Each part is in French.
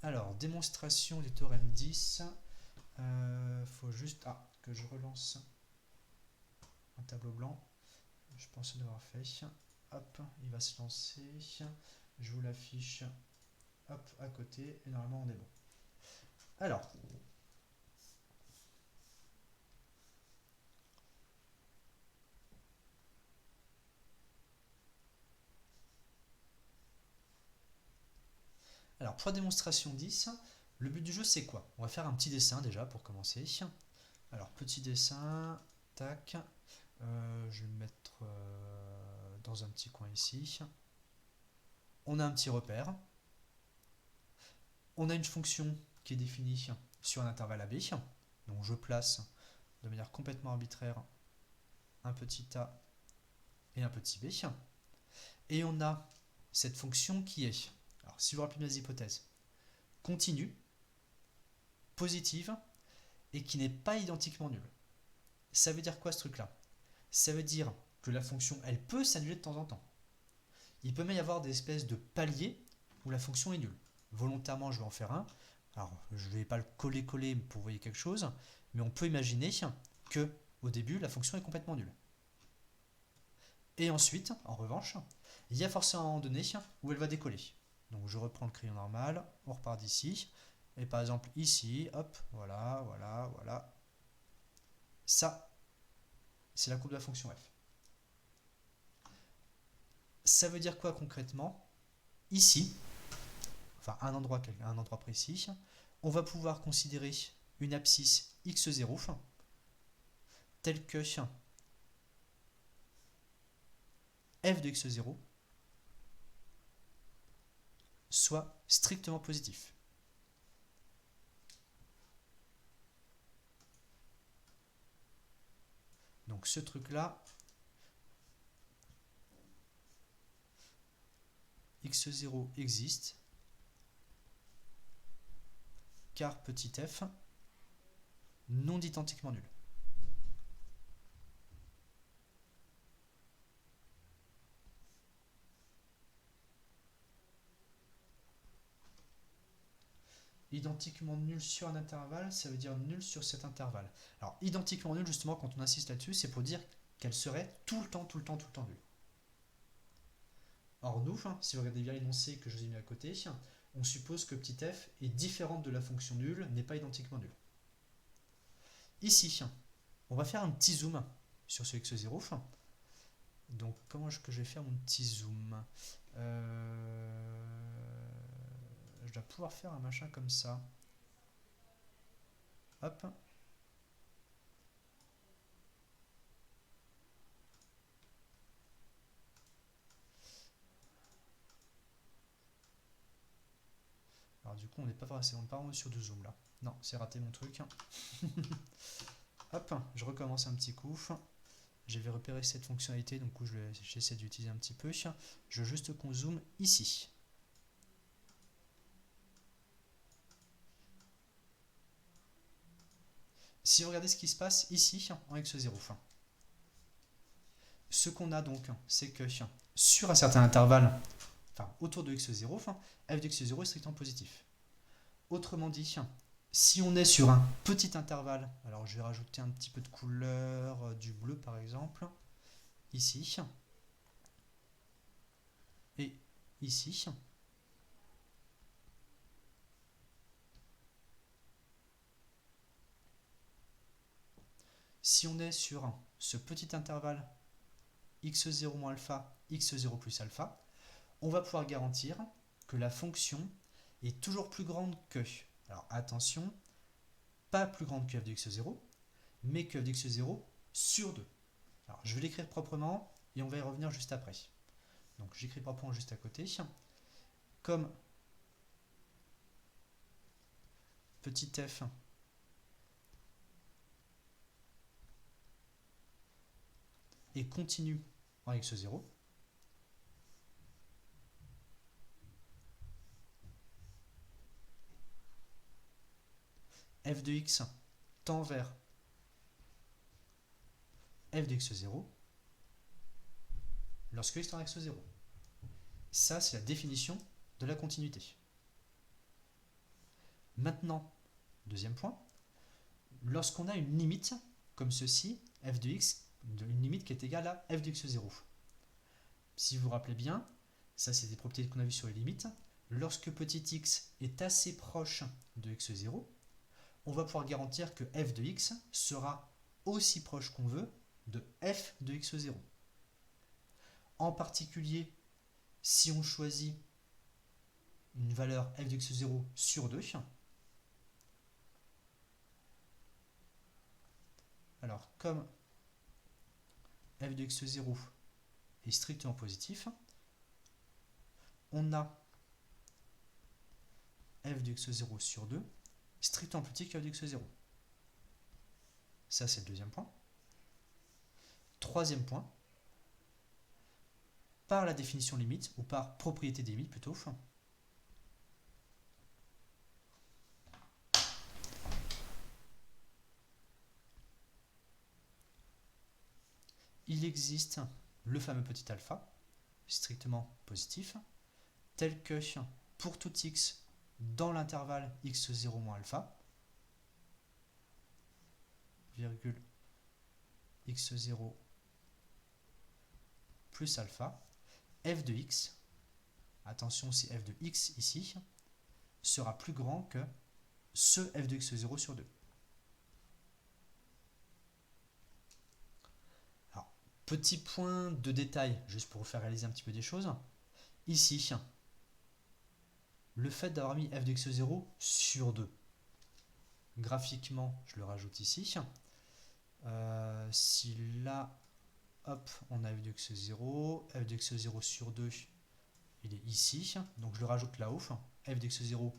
Alors, démonstration du théorème 10. Faut juste que je relance un tableau blanc. Je pense l'avoir fait. Hop, il va se lancer. Je vous l'affiche. Hop, à côté. Et normalement, on est bon. Alors, pour la démonstration 10, le but du jeu c'est quoi? On va faire un petit dessin déjà pour commencer. Alors, petit dessin, tac. Je vais le mettre dans un petit coin ici. On a un petit repère. On a une fonction qui est définie sur un intervalle AB. Donc je place de manière complètement arbitraire un petit a et un petit b. Et on a cette fonction qui est, alors si vous vous rappelez bien les hypothèses, continue, positive et qui n'est pas identiquement nulle. Ça veut dire quoi ce truc-là? Ça veut dire que la fonction, elle peut s'annuler de temps en temps. Il peut même y avoir des espèces de paliers où la fonction est nulle. Volontairement, je vais en faire un. Alors, je ne vais pas le coller-coller pour que vous voyez quelque chose, mais on peut imaginer que au début, la fonction est complètement nulle. Et ensuite, en revanche, il y a forcément un moment donné où elle va décoller. Donc je reprends le crayon normal, on repart d'ici, et par exemple ici, hop, voilà, voilà, voilà. Ça, c'est la courbe de la fonction f. Ça veut dire quoi concrètement? Ici, enfin un endroit précis, on va pouvoir considérer une abscisse x0 telle que f de x0 soit strictement positif. Donc ce truc-là, x0 existe car petit f non identiquement nul. Identiquement nul sur un intervalle, ça veut dire nul sur cet intervalle. Alors, identiquement nul, justement, quand on insiste là-dessus, c'est pour dire qu'elle serait tout le temps nulle. Or, nous, si vous regardez bien l'énoncé que je vous ai mis à côté, on suppose que petit f est différente de la fonction nulle, n'est pas identiquement nulle. Ici, on va faire un petit zoom sur ce x0. Donc, comment est-ce que je vais faire mon petit zoom? Je dois pouvoir faire un machin comme ça. Hop. Alors du coup, on n'est pas vraiment sur du zoom là. Non, c'est raté mon truc. Hop, je recommence un petit coup. J'avais repéré cette fonctionnalité, donc j'essaie d'utiliser un petit peu. Je veux juste qu'on zoome ici. Si vous regardez ce qui se passe ici, en x0, ce qu'on a donc, c'est que sur un certain intervalle, enfin autour de x0, f de x0 est strictement positif. Autrement dit, si on est sur un petit intervalle, alors je vais rajouter un petit peu de couleur, du bleu par exemple, ici, et ici, si on est sur ce petit intervalle x0 moins alpha, x0 plus alpha, on va pouvoir garantir que la fonction est toujours plus grande que, alors attention, pas plus grande que f de x0, mais que f de x0 sur 2. Alors je vais l'écrire proprement et on va y revenir juste après. Donc j'écris proprement juste à côté, comme petit f est continu en x0, f de x tend vers f de x0 lorsque x tend à x0. Ça, c'est la définition de la continuité. Maintenant, deuxième point, lorsqu'on a une limite, comme ceci, f de x, une limite qui est égale à f de x0. Si vous vous rappelez bien, ça c'est des propriétés qu'on a vues sur les limites, lorsque petit x est assez proche de x0, on va pouvoir garantir que f de x sera aussi proche qu'on veut de f de x0. En particulier, si on choisit une valeur f de x0 sur 2, alors comme f de x0 est strictement positif, on a f de x0 sur 2 strictement plus petit que f de x0. Ça, c'est le deuxième point. Troisième point, par la définition limite, ou par propriété des limites plutôt, il existe le fameux petit alpha, strictement positif, tel que pour tout x dans l'intervalle x0 moins alpha, virgule x0 plus alpha, f de x, attention c'est f de x ici, sera plus grand que ce f de x0 sur 2. Alors, petit point de détail, juste pour vous faire réaliser un petit peu des choses. Ici, le fait d'avoir mis f de x0 sur 2, graphiquement, je le rajoute ici. Si là, hop, on a f de x0, f de x0 sur 2, il est ici, donc je le rajoute là-haut, f de x0,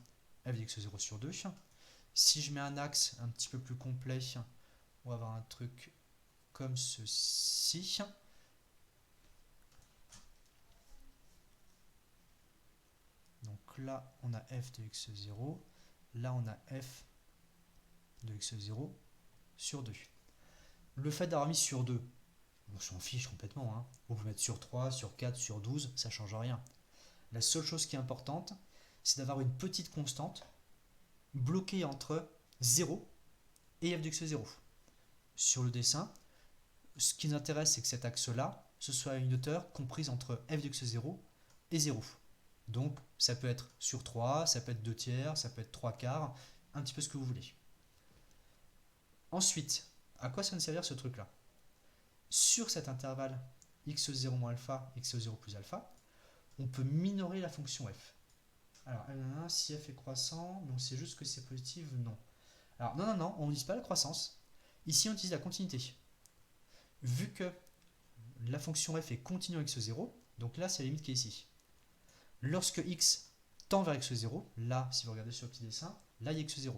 f de x0 sur 2. Si je mets un axe un petit peu plus complet, on va avoir un truc comme ceci. Donc là, on a f de x0, là on a f de x0 sur 2. Le fait d'avoir mis sur 2, on s'en fiche complètement, hein. Vous pouvez mettre sur 3, sur 4, sur 12, ça ne change rien. La seule chose qui est importante, c'est d'avoir une petite constante bloquée entre 0 et f de x0. Sur le dessin, ce qui nous intéresse, c'est que cet axe-là, ce soit une hauteur comprise entre f de x0 et 0. Donc, ça peut être sur 3, ça peut être 2 tiers, ça peut être 3 quarts, un petit peu ce que vous voulez. Ensuite, à quoi ça va nous servir ce truc-là? Sur cet intervalle x0 moins alpha, x0 plus alpha, on peut minorer la fonction f. Alors, si f est croissant, donc c'est juste que c'est positif, non. Alors, non, on n'utilise pas la croissance. Ici, on utilise la continuité. Vu que la fonction f est continue à x0, donc là, c'est la limite qui est ici. Lorsque x tend vers x0, là, si vous regardez sur le petit dessin, là, il y a x0.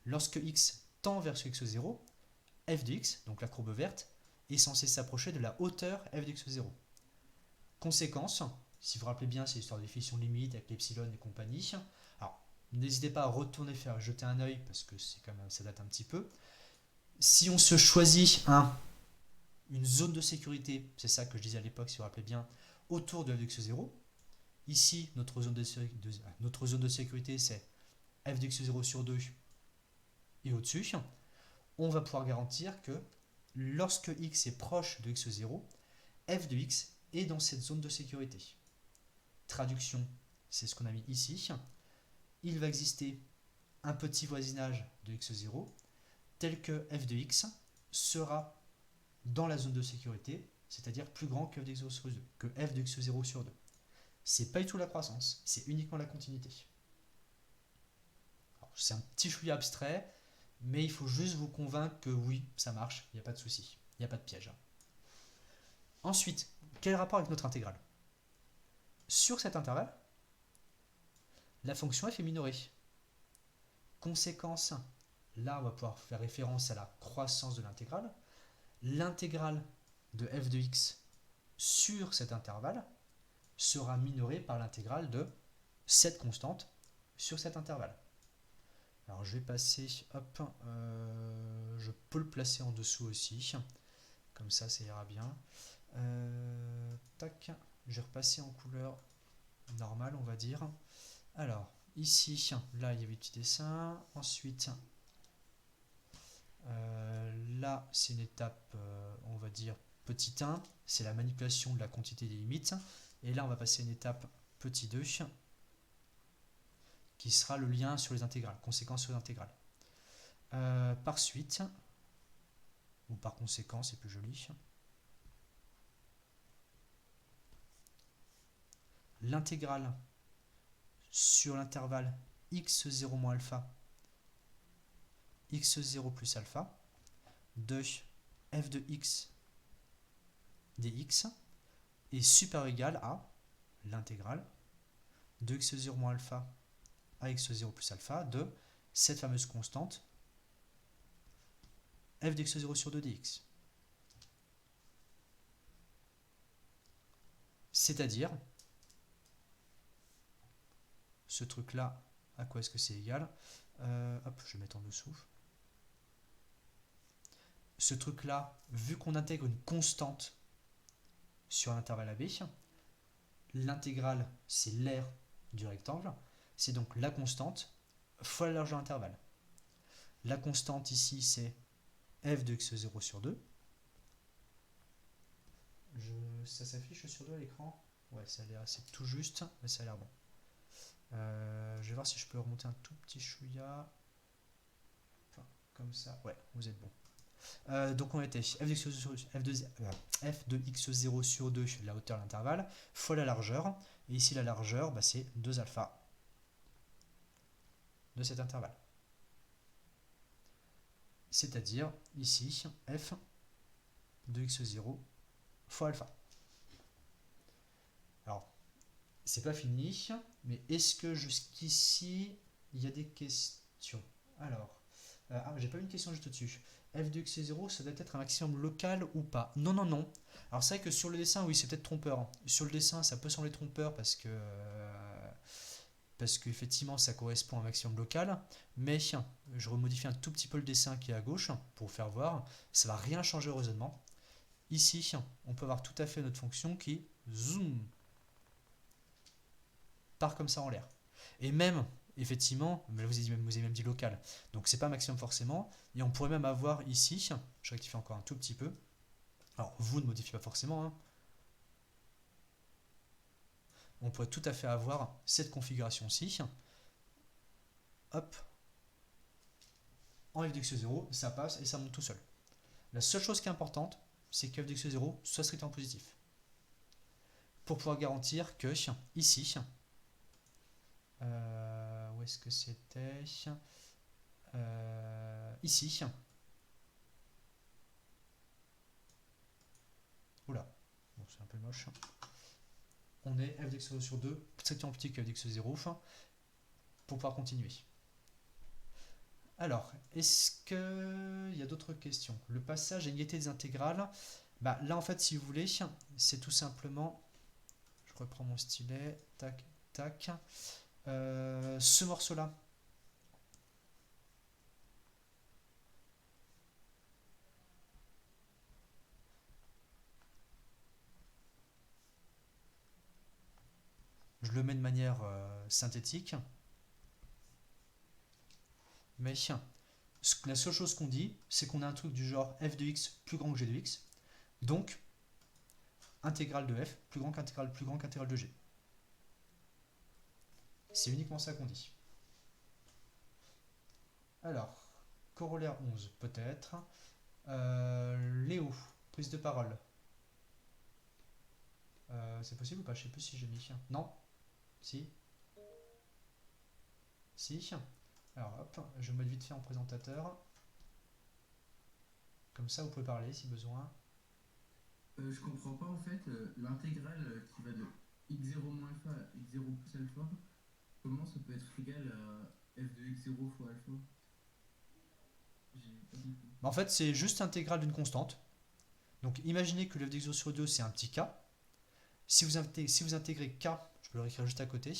Lorsque x tend vers ce x0, f de x, donc la courbe verte, est censée s'approcher de la hauteur f de x0. Conséquence, si vous vous rappelez bien, c'est l'histoire de définition limite avec l'epsilon et compagnie. Alors, n'hésitez pas à retourner faire jeter un œil parce que c'est quand même, ça date un petit peu. Si on se choisit une zone de sécurité, c'est ça que je disais à l'époque, si vous vous rappelez bien, autour de f de x0, ici, notre zone de sécurité, c'est f de x0 sur 2 et au-dessus, on va pouvoir garantir que lorsque x est proche de x0, f de x est dans cette zone de sécurité. Traduction, c'est ce qu'on a mis ici. Il va exister un petit voisinage de x0 tel que f de x sera dans la zone de sécurité, c'est-à-dire plus grand que f de x0 sur 2. C'est pas du tout la croissance, c'est uniquement la continuité. C'est un petit chouïa abstrait, mais il faut juste vous convaincre que oui, ça marche, il n'y a pas de souci, il n'y a pas de piège. Ensuite, quel rapport avec notre intégrale? Sur cet intervalle, la fonction f est minorée. Conséquence, là on va pouvoir faire référence à la croissance de l'intégrale. L'intégrale de f de x sur cet intervalle sera minorée par l'intégrale de cette constante sur cet intervalle. Alors je vais passer, hop, je peux le placer en dessous aussi, comme ça ira bien. Tac, je vais repasser en couleur normale, on va dire. Alors, ici, là, il y avait le petit dessin. Ensuite, là, c'est une étape, on va dire, petit 1. C'est la manipulation de la quantité des limites. Et là, on va passer à une étape petit 2, qui sera le lien sur les intégrales, conséquence sur les intégrales. Par suite, ou par conséquent, c'est plus joli, l'intégrale sur l'intervalle x0 moins alpha, x0 plus alpha, de f de x dx est supérieur ou égal à l'intégrale de x0 moins alpha à x0 plus alpha de cette fameuse constante f de x0 sur 2 dx. C'est-à-dire, ce truc-là, à quoi est-ce que c'est égal? Hop, je vais mettre en dessous. Ce truc-là, vu qu'on intègre une constante sur l'intervalle AB, l'intégrale, c'est l'aire du rectangle, c'est donc la constante fois la largeur de l'intervalle. La constante ici, c'est f de x0 sur 2. Ça s'affiche sur 2 à l'écran? Ouais, c'est tout juste, mais ça a l'air bon. Je vais voir si je peux remonter un tout petit chouïa. Enfin, comme ça. Ouais, vous êtes bon. Donc on était f de x0 sur 2, la hauteur de l'intervalle, fois la largeur. Et ici, la largeur, bah, c'est 2 alpha de cet intervalle. C'est-à-dire, ici, f de x0 fois alpha. Alors, c'est pas fini, mais est-ce que jusqu'ici, il y a des questions? Alors, j'ai pas eu une question juste au-dessus. F de x0, ça doit être un maximum local ou pas? Non, non, non. Alors c'est vrai que sur le dessin, oui, c'est peut-être trompeur. Sur le dessin, ça peut sembler trompeur parce qu'effectivement, ça correspond à un maximum local. Mais je remodifie un tout petit peu le dessin qui est à gauche pour vous faire voir. Ça va rien changer heureusement. Ici, on peut avoir tout à fait notre fonction qui zoom part comme ça en l'air. Et même, effectivement, mais vous avez même dit local, donc c'est pas maximum forcément, et on pourrait même avoir ici, je rectifie encore un tout petit peu, alors vous ne modifiez pas forcément, hein. On pourrait tout à fait avoir cette configuration-ci, hop, en f de x0, ça passe et ça monte tout seul. La seule chose qui est importante, c'est que f de x0 soit strictement positif. Pour pouvoir garantir que ici, où est-ce que c'était? Ici. Oula, bon, c'est un peu moche. On est f de x0 sur 2, strictement petit que f de x0, pour pouvoir continuer. Alors, est-ce qu'il y a d'autres questions? Le passage à l'unité des intégrales, bah, là en fait, si vous voulez, c'est tout simplement, je reprends mon stylet, tac, tac, ce morceau-là. Je le mets de manière synthétique. Mais la seule chose qu'on dit, c'est qu'on a un truc du genre f de x plus grand que g de x. Donc, intégrale de f plus grand qu'intégrale de g. C'est uniquement ça qu'on dit. Alors, corollaire 11, peut-être. Léo, prise de parole. C'est possible ou pas? Je sais plus si j'ai mis. Non? Si? Si? Alors hop, je me mets vite fait en présentateur. Comme ça, vous pouvez parler si besoin. Je comprends pas en fait l'intégrale qui va de x0 moins alpha à x0 plus alpha. Comment ça peut être égal à f de x0 fois alpha? J'ai pas compris. En fait, c'est juste l'intégrale d'une constante. Donc imaginez que le f de x0 sur 2, c'est un petit k. Si vous intégrez k, je peux le réécrire juste à côté.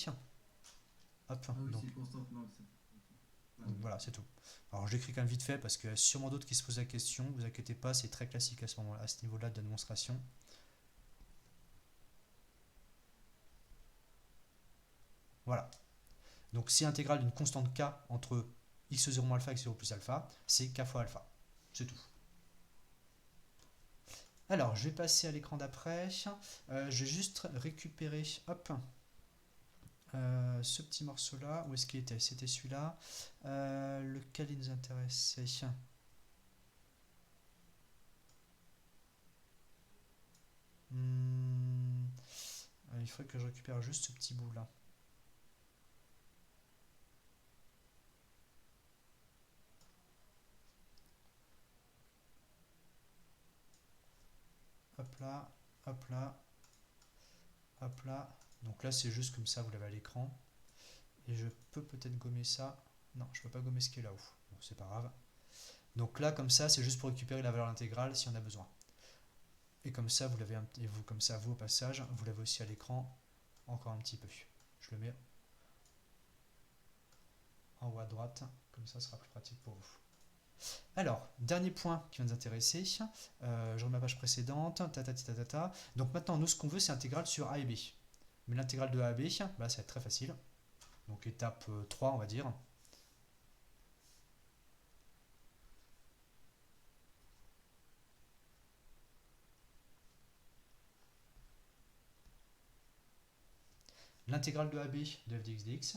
Hop, Ah oui, donc c'est une constante, non, c'est. Donc voilà, c'est tout. Alors je l'écris quand même vite fait parce qu'il y a sûrement d'autres qui se posent la question. Ne vous inquiétez pas, c'est très classique à ce moment-là, à ce niveau-là de la démonstration. Voilà. Donc si l'intégrale d'une constante k entre x0 moins alpha et x0 plus alpha, c'est k fois alpha. C'est tout. Alors, je vais passer à l'écran d'après. Je vais juste récupérer hop, ce petit morceau-là. Où est-ce qu'il était? C'était celui-là. Lequel il nous intéressait? Il faudrait que je récupère juste ce petit bout-là. Hop là, hop là, hop là. Donc là, c'est juste comme ça, vous l'avez à l'écran. Et je peux peut-être gommer ça. Non, je peux pas gommer ce qui est là-haut. Bon, c'est pas grave. Donc là, comme ça, c'est juste pour récupérer la valeur intégrale si on a besoin. Et comme ça, vous l'avez, et vous, comme ça, vous au passage, vous l'avez aussi à l'écran encore un petit peu. Je le mets en haut à droite, comme ça, ce sera plus pratique pour vous. Alors, dernier point qui va nous intéresser, je remets la page précédente, ta. Donc maintenant, nous, ce qu'on veut, c'est intégrale sur A et B. Mais l'intégrale de A à B, bah, ça va être très facile. Donc étape 3, on va dire. L'intégrale de AB de f de x dx.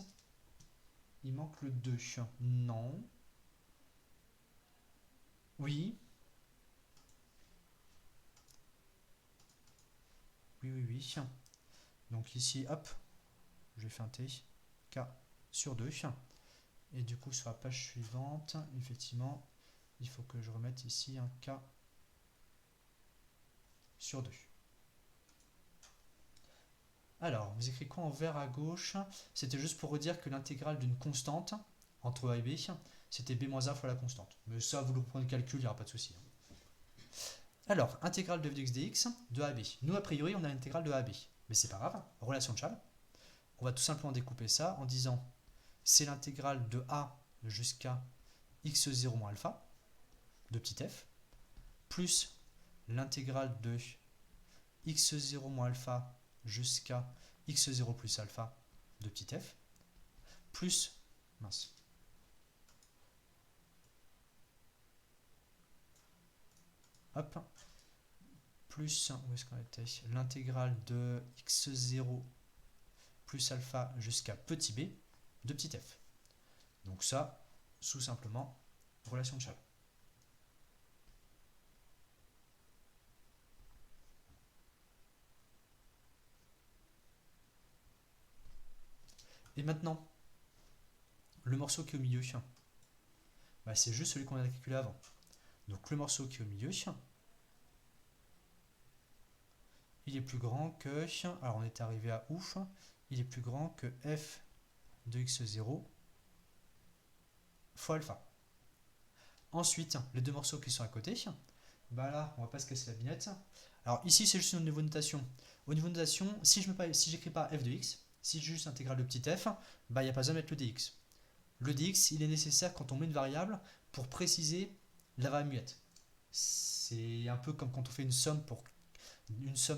Il manque le 2. Non. Oui. Oui. Donc ici, hop, je vais feinter k sur 2. Et du coup, sur la page suivante, effectivement, il faut que je remette ici un k sur 2. Alors, vous écrivez quoi en vert à gauche? C'était juste pour redire que l'intégrale d'une constante entre a et b, c'était b moins a fois la constante. Mais ça, vous le prenez le calcul, il n'y aura pas de souci. Alors, intégrale de f de x dx de a à b. Nous, a priori, on a l'intégrale de a à b. Mais c'est pas grave, relation de Chasles. On va tout simplement découper ça en disant c'est l'intégrale de a jusqu'à x0 moins alpha, de petit f, plus l'intégrale de x0 moins alpha jusqu'à x0 plus alpha, de petit f, plus, mince, hop, plus, où est-ce qu'on était? L'intégrale de x0 plus alpha jusqu'à petit b, de petit f. Donc ça, sous simplement, relation de Chasles. Et maintenant, le morceau qui est au milieu, bah, c'est juste celui qu'on a calculé avant. Donc le morceau qui est au milieu, il est plus grand que, alors on est arrivé à ouf, il est plus grand que f de x0 fois alpha. Ensuite, les deux morceaux qui sont à côté, bah là, on va pas se casser la binette. Alors ici, c'est juste au niveau de notation. Au niveau de notation, si j'écris pas f de x, si j'ai juste l'intégrale de petit f, bah il n'y a pas besoin de mettre le dx. Le dx, il est nécessaire quand on met une variable pour préciser la variable muette. C'est un peu comme quand on fait une somme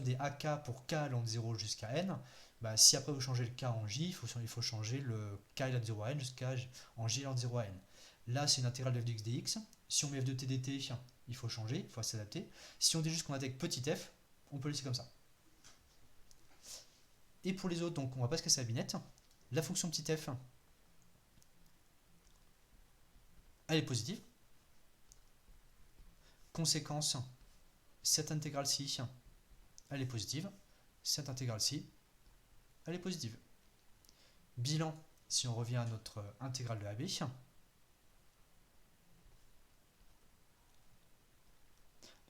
des AK pour k allant de 0 jusqu'à n. Bah, si après vous changez le k en j, il faut changer le k allant de 0 à n jusqu'à en j allant de 0 à n. Là, c'est une intégrale de f de x dx. Si on met f de t dt, il faut changer, il faut s'adapter. Si on dit juste qu'on attaque petit f, on peut le laisser comme ça. Et pour les autres, donc on va pas se casser la binette. La fonction petit f, elle est positive. Conséquence, cette intégrale-ci, elle est positive. Cette intégrale-ci, elle est positive. Bilan, si on revient à notre intégrale de AB,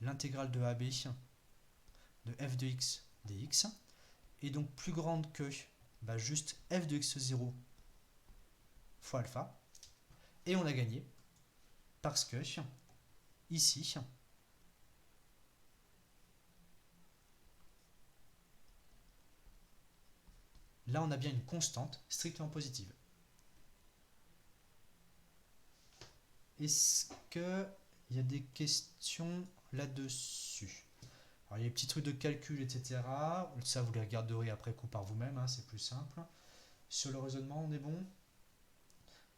l'intégrale de AB de f de x dx est donc plus grande que bah, juste f de x0 fois alpha. Et on a gagné parce que ici, là on a bien une constante strictement positive. Est-ce qu'il y a des questions là-dessus? Alors il y a des petits trucs de calcul, etc. Ça vous les regarderez après coup par vous-même, hein, c'est plus simple. Sur le raisonnement, on est bon?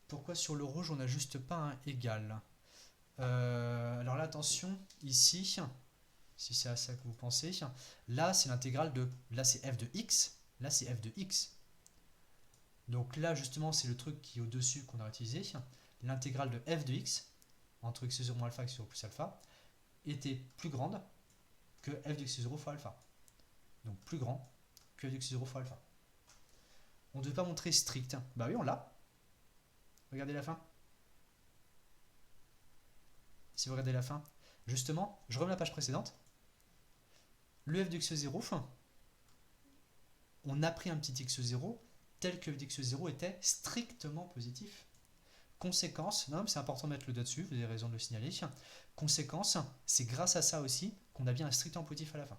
Pourquoi sur le rouge on n'ajuste pas un égal? Alors là, attention, ici, si c'est à ça que vous pensez, là c'est l'intégrale de, là c'est f de x, là c'est f de x. Donc là justement c'est le truc qui est au-dessus qu'on a utilisé, l'intégrale de f de x, entre x0 moins alpha et x0 plus alpha, était plus grande que f de x0 fois alpha. Donc plus grand que f de x0 fois alpha. On ne devait pas montrer strict. Bah oui, on l'a. Regardez la fin. Si vous regardez la fin, justement, je remets la page précédente. Le f de x0, on a pris un petit x0 tel que f de x0 était strictement positif. Conséquence, non, c'est important de mettre le doigt dessus, vous avez raison de le signaler. Conséquence, c'est grâce à ça aussi qu'on a bien un strictement positif à la fin.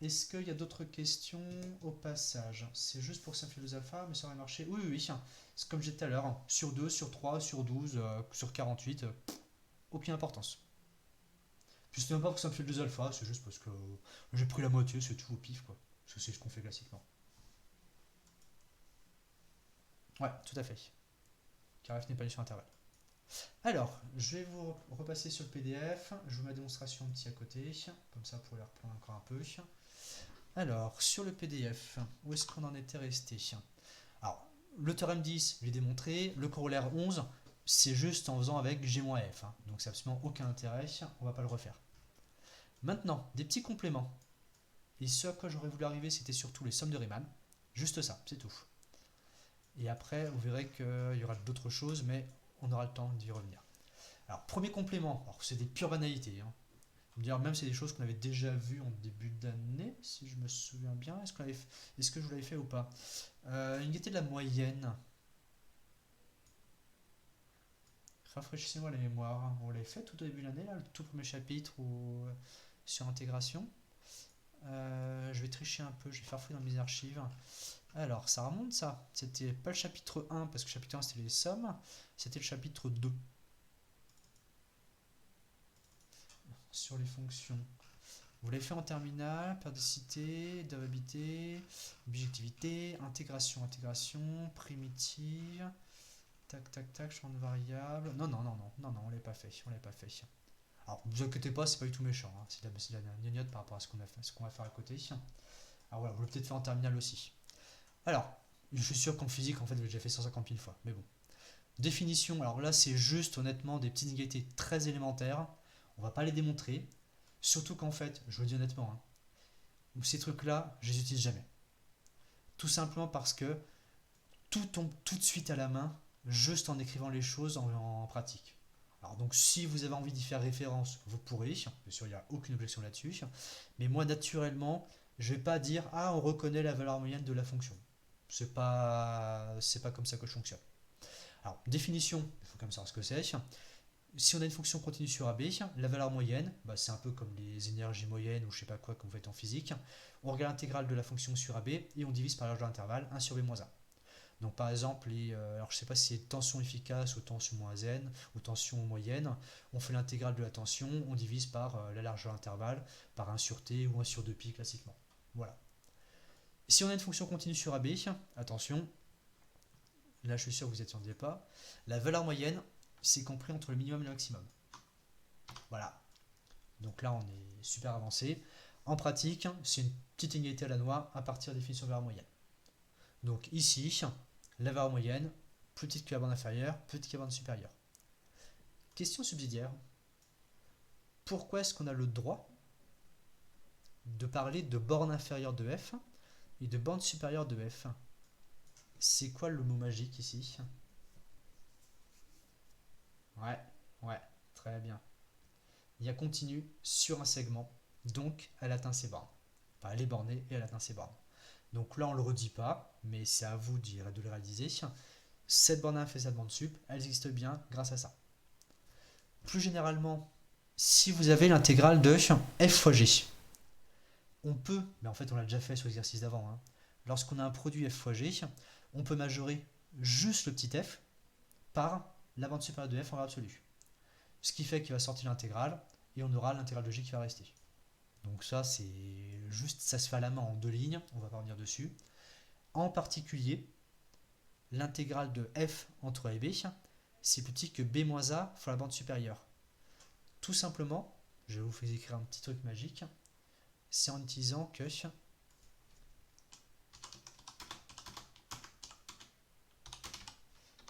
Est-ce qu'il y a d'autres questions au passage? C'est juste pour simplifier les alpha, mais ça aurait marché. Oui, oui, oui. C'est comme j'ai dit tout à l'heure. Sur 2, sur 3, sur 12, sur 48, aucune importance. Puis c'était même pas pour simplifier les alpha, c'est juste parce que j'ai pris la moitié, c'est tout au pif, quoi. Parce que c'est ce qu'on fait classiquement. Ouais, tout à fait. Car f n'est pas lié sur intervalle. Alors, je vais vous repasser sur le PDF. Je vous mets la démonstration petit à côté. Comme ça, vous pourrez la reprendre encore un peu. Alors, sur le PDF, où est-ce qu'on en était resté? Alors, le théorème 10, je l'ai démontré. Le corollaire 11, c'est juste en faisant avec G-F. Donc, c'est absolument aucun intérêt. On ne va pas le refaire. Maintenant, des petits compléments. Et ce à quoi j'aurais voulu arriver, c'était surtout les sommes de Riemann. Juste ça, c'est tout. Et après, vous verrez qu'il y aura d'autres choses, mais on aura le temps d'y revenir. Alors, premier complément, c'est des pures banalités. D'ailleurs, même c'est des choses qu'on avait déjà vues en début d'année, si je me souviens bien. Est-ce que je vous l'avais fait ou pas? Unité de la moyenne. Rafraîchissez-moi la mémoire. On l'avait fait tout au début de l'année, là, le tout premier chapitre sur intégration. Je vais tricher un peu, je vais faire fouiller dans mes archives. Alors, ça remonte ça. C'était pas le chapitre 1, parce que le chapitre 1 c'était les sommes. C'était le chapitre 2. Sur les fonctions. Vous l'avez fait en terminale, périodicité, dérivabilité, bijectivité, intégration, primitive, tac, tac, tac, champ de variable. Non, on l'a pas fait, Alors, ne vous inquiétez pas, c'est pas du tout méchant, c'est de la gnognotte par rapport à ce qu'on va faire à côté. Alors voilà, vous l'avez peut-être fait en terminale aussi. Alors, je suis sûr qu'en physique, en fait, vous l'avez déjà fait 150 000 fois, mais bon. Définition, alors là, c'est juste, honnêtement, des petites inégalités très élémentaires. On va pas les démontrer. Surtout qu'en fait, je vous le dis honnêtement, ces trucs-là, je les utilise jamais. Tout simplement parce que tout tombe tout de suite à la main, juste en écrivant les choses en pratique. Alors donc si vous avez envie d'y faire référence, vous pourrez, bien sûr il n'y a aucune objection là-dessus, mais moi naturellement, je ne vais pas dire on reconnaît la valeur moyenne de la fonction. C'est pas comme ça que je fonctionne. Alors définition, il faut quand même savoir ce que c'est. Si on a une fonction continue sur AB, la valeur moyenne, c'est un peu comme les énergies moyennes ou je sais pas quoi qu'on fait en physique. On regarde l'intégrale de la fonction sur AB et on divise par l'âge de l'intervalle 1 sur B moins 1. Donc par exemple, alors je sais pas si c'est tension efficace ou tension moins n ou tension moyenne, on fait l'intégrale de la tension, on divise par la largeur de l'intervalle, par 1 sur T ou 1 sur 2π classiquement. Voilà. Si on a une fonction continue sur AB, attention, là je suis sûr que vous n'y attendiez pas, la valeur moyenne, c'est compris entre le minimum et le maximum. Voilà. Donc là, on est super avancé. En pratique, c'est une petite inégalité à la noix à partir de la définition de la valeur moyenne. Donc ici, la valeur moyenne, plus petite que la bande inférieure, plus petite que la bande supérieure. Question subsidiaire. Pourquoi est-ce qu'on a le droit de parler de borne inférieure de f et de bande supérieure de f? C'est quoi le mot magique ici? Ouais, très bien. Il y a continu sur un segment, donc elle atteint ses bornes. Enfin, elle est bornée et elle atteint ses bornes. Donc là, on ne le redit pas, mais c'est à vous de le réaliser. Cette borne inf et cette bande sup, elles existent bien grâce à ça. Plus généralement, si vous avez l'intégrale de f fois g, on peut, mais en fait on l'a déjà fait sur l'exercice d'avant, lorsqu'on a un produit f fois g, on peut majorer juste le petit f par la bande supérieure de f en valeur absolue. Ce qui fait qu'il va sortir l'intégrale et on aura l'intégrale de g qui va rester. Donc ça, c'est juste, ça se fait à la main en 2 lignes, on va pas revenir dessus. En particulier, l'intégrale de f entre a et b, c'est plus petit que b moins a fois la bande supérieure. Tout simplement, je vais vous faire écrire un petit truc magique, c'est en utilisant que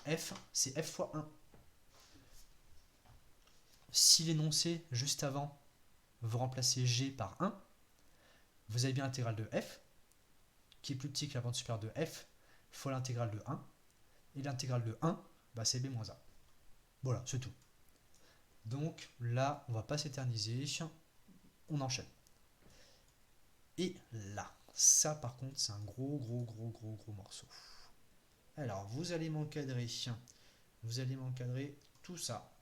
f, c'est f fois 1. Si l'énoncé juste avant, vous remplacez g par 1, vous avez bien l'intégrale de f, qui est plus petit que la bande supérieure de f, fois l'intégrale de 1. Et l'intégrale de 1, bah c'est b moins a. Voilà, c'est tout. Donc là, on va pas s'éterniser, on enchaîne. Et là, ça par contre, c'est un gros morceau. Alors, vous allez m'encadrer tout ça.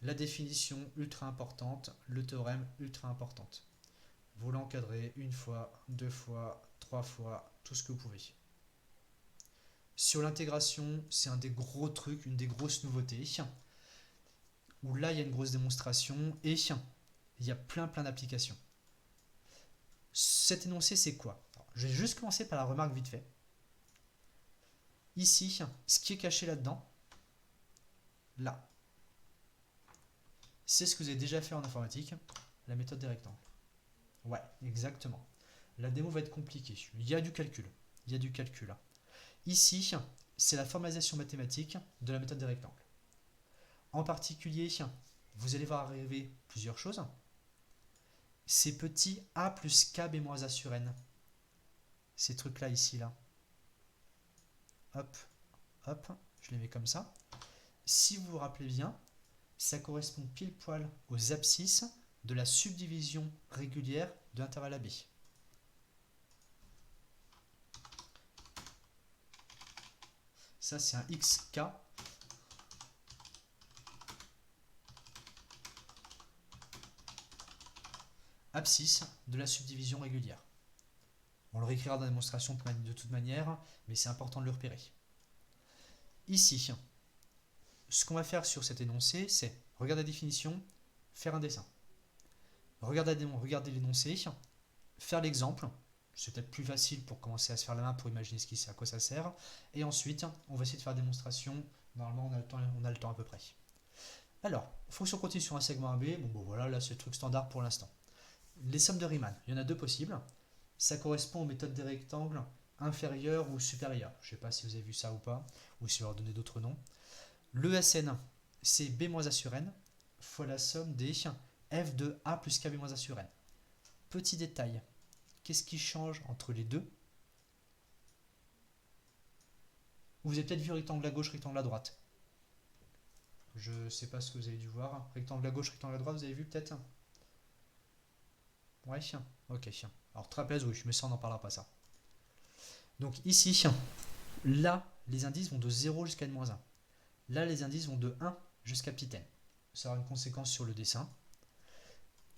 La définition ultra importante, le théorème ultra importante. Vous l'encadrez une fois, deux fois, trois fois, tout ce que vous pouvez. Sur l'intégration, c'est un des gros trucs, une des grosses nouveautés, où là, il y a une grosse démonstration et il y a plein d'applications. Cet énoncé, c'est quoi? Alors, je vais juste commencer par la remarque vite fait. Ici, ce qui est caché là-dedans, là, c'est ce que vous avez déjà fait en informatique, la méthode des rectangles. Ouais, exactement. La démo va être compliquée. Il y a du calcul. Ici, c'est la formalisation mathématique de la méthode des rectangles. En particulier, vous allez voir arriver plusieurs choses. Ces petits a plus k b moins a sur n. Ces trucs-là ici, là. Hop, hop, je les mets comme ça. Si vous vous rappelez bien, ça correspond pile poil aux abscisses de la subdivision régulière de l'intervalle AB. Ça, c'est un xk. Abscisse de la subdivision régulière. On le réécrira dans la démonstration de toute manière, mais c'est important de le repérer. Ici, ce qu'on va faire sur cet énoncé, c'est regarder la définition, faire un dessin. Regarder l'énoncé, faire l'exemple. C'est peut-être plus facile pour commencer à se faire la main pour imaginer à quoi ça sert. Et ensuite, on va essayer de faire la démonstration. Normalement, on a le temps à peu près. Alors, fonction continue sur un segment AB. Bon, voilà, là c'est le truc standard pour l'instant. Les sommes de Riemann, il y en a deux possibles. Ça correspond aux méthodes des rectangles inférieurs ou supérieurs. Je ne sais pas si vous avez vu ça ou pas, ou si on leur donner d'autres noms. Le SN, c'est B moins A sur N fois la somme des F de A plus KB moins A sur N. Petit détail, qu'est-ce qui change entre les deux? Vous avez peut-être vu rectangle à gauche, rectangle à droite. Je ne sais pas ce que vous avez dû voir. Rectangle à gauche, rectangle à droite, vous avez vu peut-être? Ouais, ok. Alors trapèze, oui, mais ça on n'en parlera pas ça. Donc ici, là, les indices vont de 0 jusqu'à n-1. Là, les indices vont de 1 jusqu'à petit n. Ça aura une conséquence sur le dessin.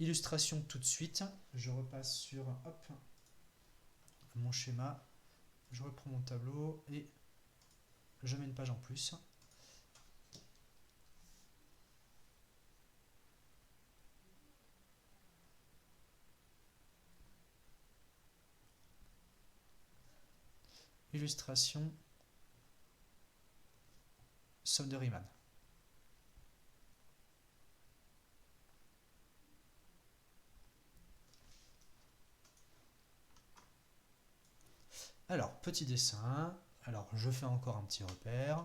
Illustration tout de suite. Je repasse sur mon schéma. Je reprends mon tableau et je mets une page en plus. Illustration, somme de Riemann. Alors, petit dessin. Alors, je fais encore un petit repère.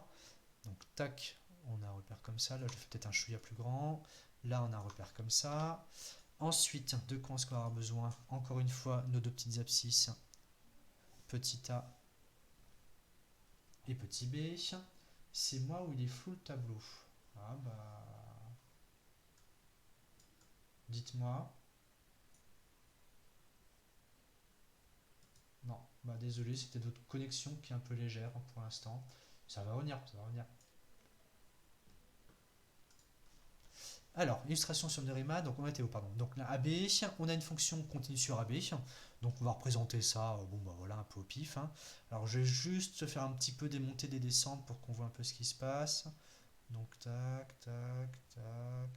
Donc, tac, on a un repère comme ça. Là, je fais peut-être un chouïa plus grand. Là, on a un repère comme ça. Ensuite, de quoi est-ce qu'on aura besoin? Encore une fois, nos deux petites abscisses. Petit a et petit b. C'est moi où il est flou le tableau. Ah bah... Dites-moi. Non, bah désolé, c'était votre connexion qui est un peu légère pour l'instant. Ça va revenir. Alors, illustration somme de Riemann, donc on était où, pardon. Donc là, AB, on a une fonction continue sur AB, donc on va représenter ça, bon bah voilà, un peu au pif. Alors je vais juste faire un petit peu des montées, des descentes pour qu'on voit un peu ce qui se passe. Donc tac, tac, tac,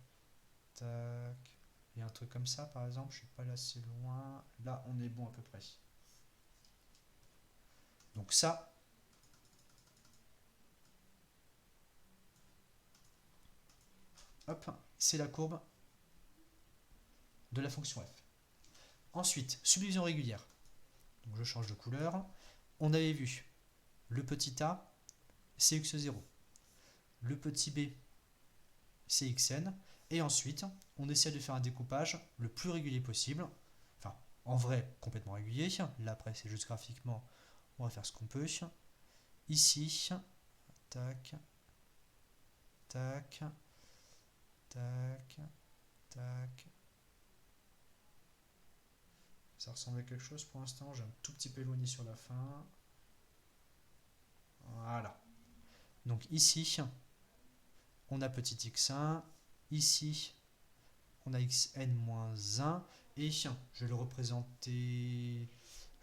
tac. Et un truc comme ça par exemple, je suis pas là assez loin. Là on est bon à peu près. Donc ça, hop, c'est la courbe de la fonction f. Ensuite, subdivision régulière. Donc je change de couleur. On avait vu le petit a, c'est x0. Le petit b, c'est xn. Et ensuite, on essaie de faire un découpage le plus régulier possible. Enfin, en vrai, complètement régulier. Là, après, c'est juste graphiquement, on va faire ce qu'on peut. Ici, tac, tac, tac, tac. Ça ressemble à quelque chose pour l'instant. J'ai un tout petit peu éloigné sur la fin. Voilà. Donc ici, on a petit x1. Ici, on a xn-1. Et je vais le représenter,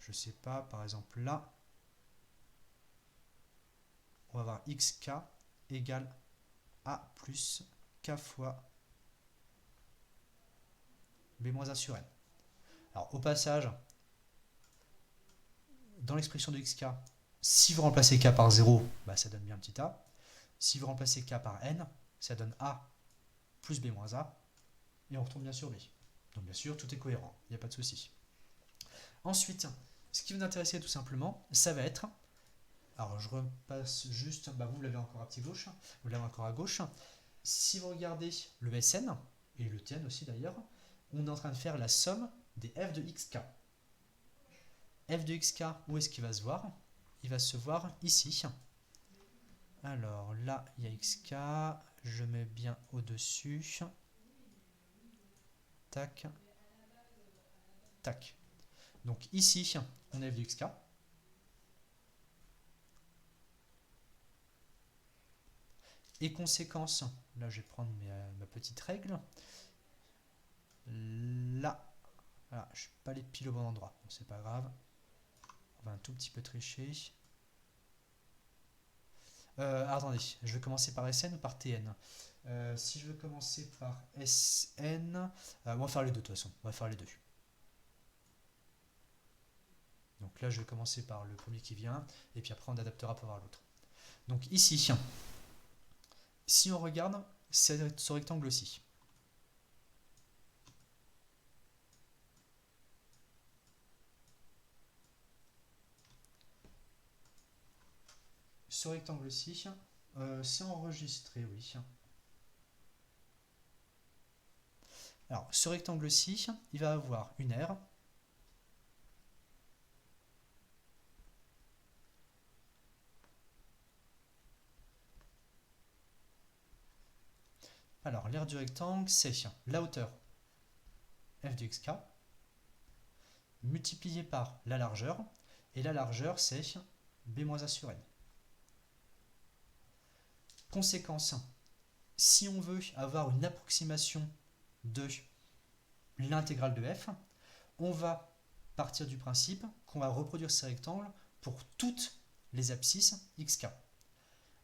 je sais pas, par exemple là. On va avoir xk égale a plus k fois b-1 sur n. Alors au passage, dans l'expression de xk, si vous remplacez k par 0, bah, ça donne bien un petit a. Si vous remplacez k par n, ça donne a plus b-a. Et on retourne bien sur b. Donc bien sûr, tout est cohérent, il n'y a pas de souci. Ensuite, ce qui va nous intéresser tout simplement, ça va être, alors je repasse juste, bah vous l'avez encore à petit gauche, vous l'avez encore à gauche. Si vous regardez le SN, et le TN aussi d'ailleurs, on est en train de faire la somme des f de xk. F de xk, où est-ce qu'il va se voir? Il va se voir ici. Alors là, il y a xk, je mets bien au-dessus. Tac, tac. Donc ici, on a f de xk. Et conséquence, là je vais prendre ma petite règle. Là, voilà, je ne suis pas allé pile au bon endroit. Bon, c'est pas grave. On va un tout petit peu tricher. Attendez, je vais commencer par SN ou par TN. Si je veux commencer par SN, on va faire les deux de toute façon. On va faire les deux. Donc là, je vais commencer par le premier qui vient, et puis après, on adaptera pour voir l'autre. Donc ici, si on regarde ce rectangle-ci, ce rectangle-ci, c'est enregistré, oui. Alors, ce rectangle-ci, il va avoir une aire. Alors, l'aire du rectangle, c'est la hauteur f de xk multiplié par la largeur. Et la largeur, c'est b-a sur n. Conséquence, si on veut avoir une approximation de l'intégrale de f, on va partir du principe qu'on va reproduire ces rectangles pour toutes les abscisses xk.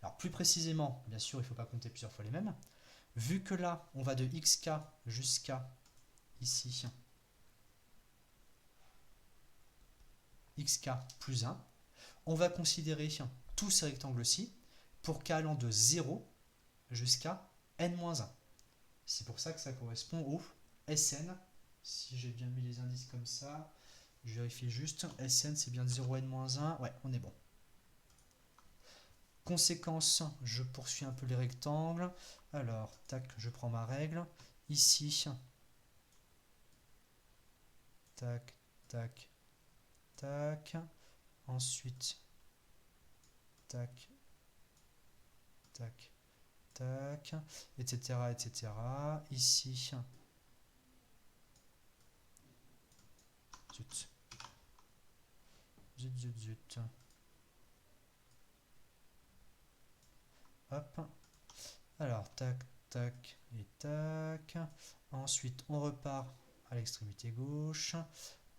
Alors plus précisément, bien sûr, il ne faut pas compter plusieurs fois les mêmes. Vu que là, on va de xk jusqu'à ici, xk plus 1, on va considérer tous ces rectangles-ci pour k allant de 0 jusqu'à n-1. C'est pour ça que ça correspond au Sn. Si j'ai bien mis les indices comme ça, je vérifie juste. Sn, c'est bien de 0 n-1. Ouais, on est bon. Conséquence, je poursuis un peu les rectangles. Alors, tac, je prends ma règle. Ici, tac, tac, tac. Ensuite, tac, tac, tac, etc., etc. Ici, zut, zut, zut, zut. Hop. Alors, tac, tac et tac. Ensuite, on repart à l'extrémité gauche.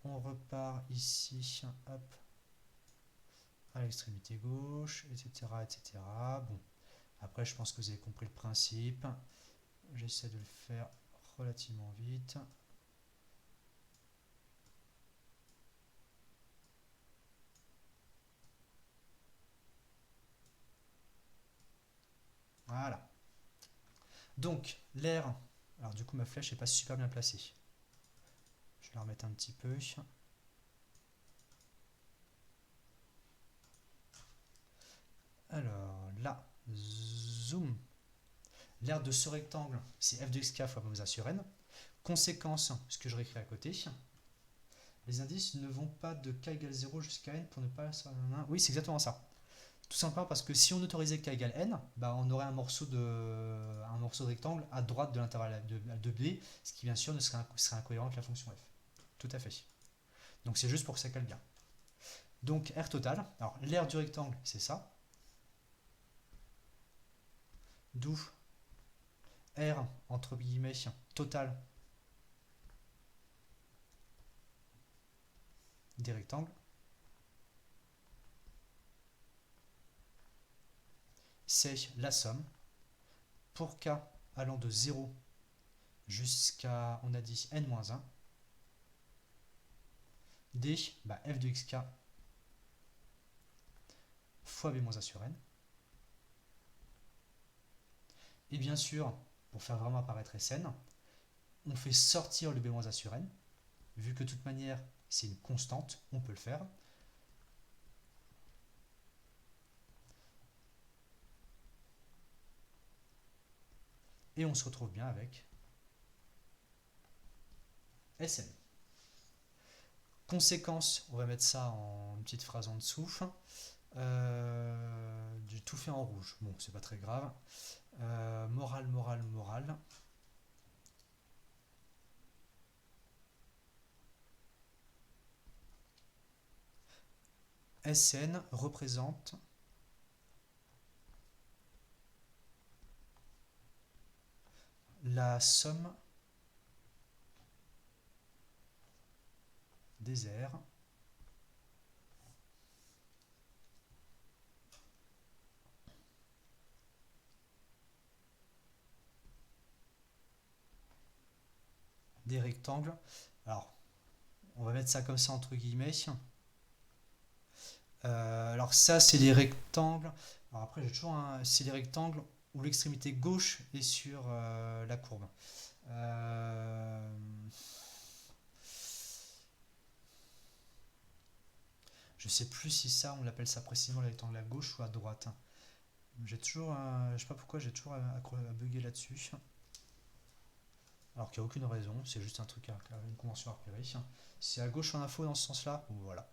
On repart ici, hop, à l'extrémité gauche, etc., etc. Bon, après, je pense que vous avez compris le principe. J'essaie de le faire relativement vite. Voilà. Donc, l'air... Alors du coup, ma flèche n'est pas super bien placée. Je vais la remettre un petit peu. Alors, là, zoom. L'aire de ce rectangle, c'est f de xk fois moins sur n. Conséquence, ce que je réécris à côté. Les indices ne vont pas de k égale 0 jusqu'à n pour ne pas... Oui, c'est exactement ça. Tout simplement parce que si on autorisait k égale n, bah on aurait un morceau de rectangle à droite de l'intervalle de b, ce qui bien sûr ne serait incohérent avec la fonction f. Tout à fait. Donc c'est juste pour que ça cale bien. Donc r total, alors l'aire du rectangle, c'est ça. D'où R, entre guillemets, total des rectangles, c'est la somme pour k allant de 0 jusqu'à, on a dit, n-1, d f de xk fois b-1 sur n. Et bien sûr, pour faire vraiment apparaître Sn, on fait sortir le b-1 sur n. Vu que de toute manière, c'est une constante, on peut le faire. Et on se retrouve bien avec Sn. Conséquence, on va mettre ça en une petite phrase en dessous. J'ai tout fait en rouge. Bon, c'est pas très grave. Morale, morale, morale. Sn représente la somme des aires des rectangles. Alors, on va mettre ça comme ça entre guillemets. Alors ça, c'est les rectangles. Alors après, j'ai toujours c'est les rectangles où l'extrémité gauche est sur la courbe. Je sais plus si ça, on l'appelle ça précisément le rectangle à gauche ou à droite. J'ai toujours, je sais pas pourquoi, j'ai toujours à bugger là-dessus. Alors qu'il n'y a aucune raison, c'est juste un truc, une convention à repérer. C'est à gauche en info dans ce sens-là, voilà.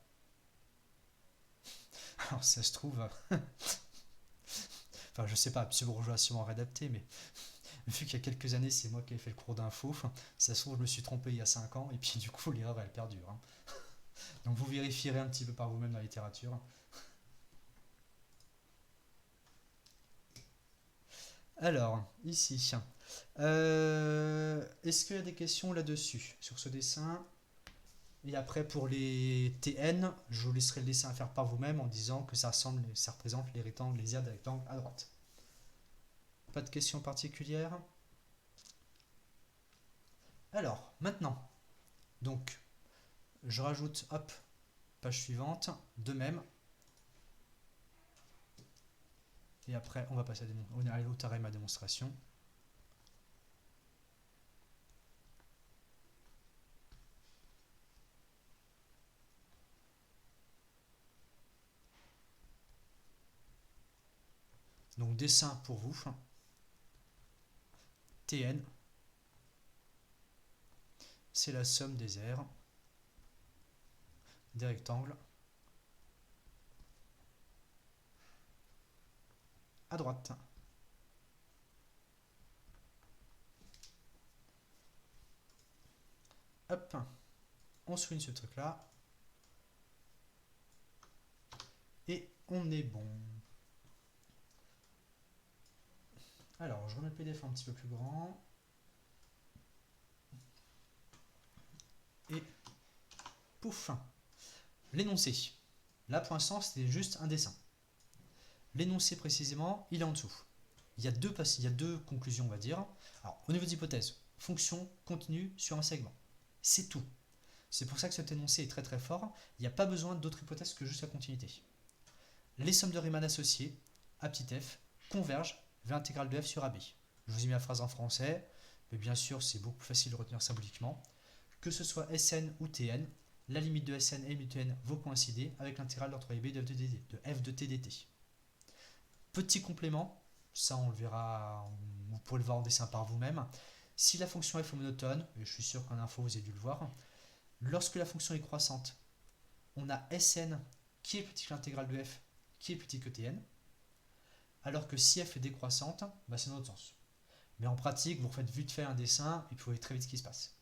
Alors ça se trouve, enfin je sais pas, Psy-Bourgeois a sûrement réadapté, mais vu qu'il y a quelques années c'est moi qui ai fait le cours d'info, ça se trouve je me suis trompé il y a 5 ans, et puis du coup l'erreur elle perdure. Hein. Donc vous vérifierez un petit peu par vous-même dans la littérature. Alors, ici, est-ce qu'il y a des questions là-dessus, sur ce dessin? Et après, pour les TN, je vous laisserai le dessin à faire par vous-même en disant que ça représente les rectangles, les aires des rectangles à droite. Pas de questions particulières? Alors, maintenant, donc, je rajoute, hop, page suivante, de même. Et après, on va passer au théorème à démonstration. Donc, dessin pour vous. Tn, c'est la somme des aires des rectangles à droite. Hop, on souligne ce truc là. Et on est bon. Alors, je remets le PDF un petit peu plus grand. Et pouf, l'énoncé. Là, pour l'instant, c'était juste un dessin. L'énoncé, précisément, il est en dessous. Il y a deux conclusions, on va dire. Alors, au niveau des hypothèses, fonction continue sur un segment. C'est tout. C'est pour ça que cet énoncé est très très fort. Il n'y a pas besoin d'autres hypothèses que juste la continuité. Les sommes de Riemann associées, A petit f, convergent vers l'intégrale de f sur AB. Je vous ai mis la phrase en français, mais bien sûr, c'est beaucoup plus facile de retenir symboliquement. Que ce soit Sn ou Tn, la limite de Sn et la limite de Tn vont coïncider avec l'intégrale d'ordre b de f de t dt. Petit complément, ça on le verra, vous pourrez le voir en dessin par vous-même. Si la fonction f est monotone, et je suis sûr qu'en info vous avez dû le voir, lorsque la fonction est croissante, on a Sn qui est plus petit que l'intégrale de f, qui est plus petit que Tn, alors que si f est décroissante, bah c'est dans l'autre sens. Mais en pratique, vous faites vite fait un dessin et vous voyez très vite ce qui se passe.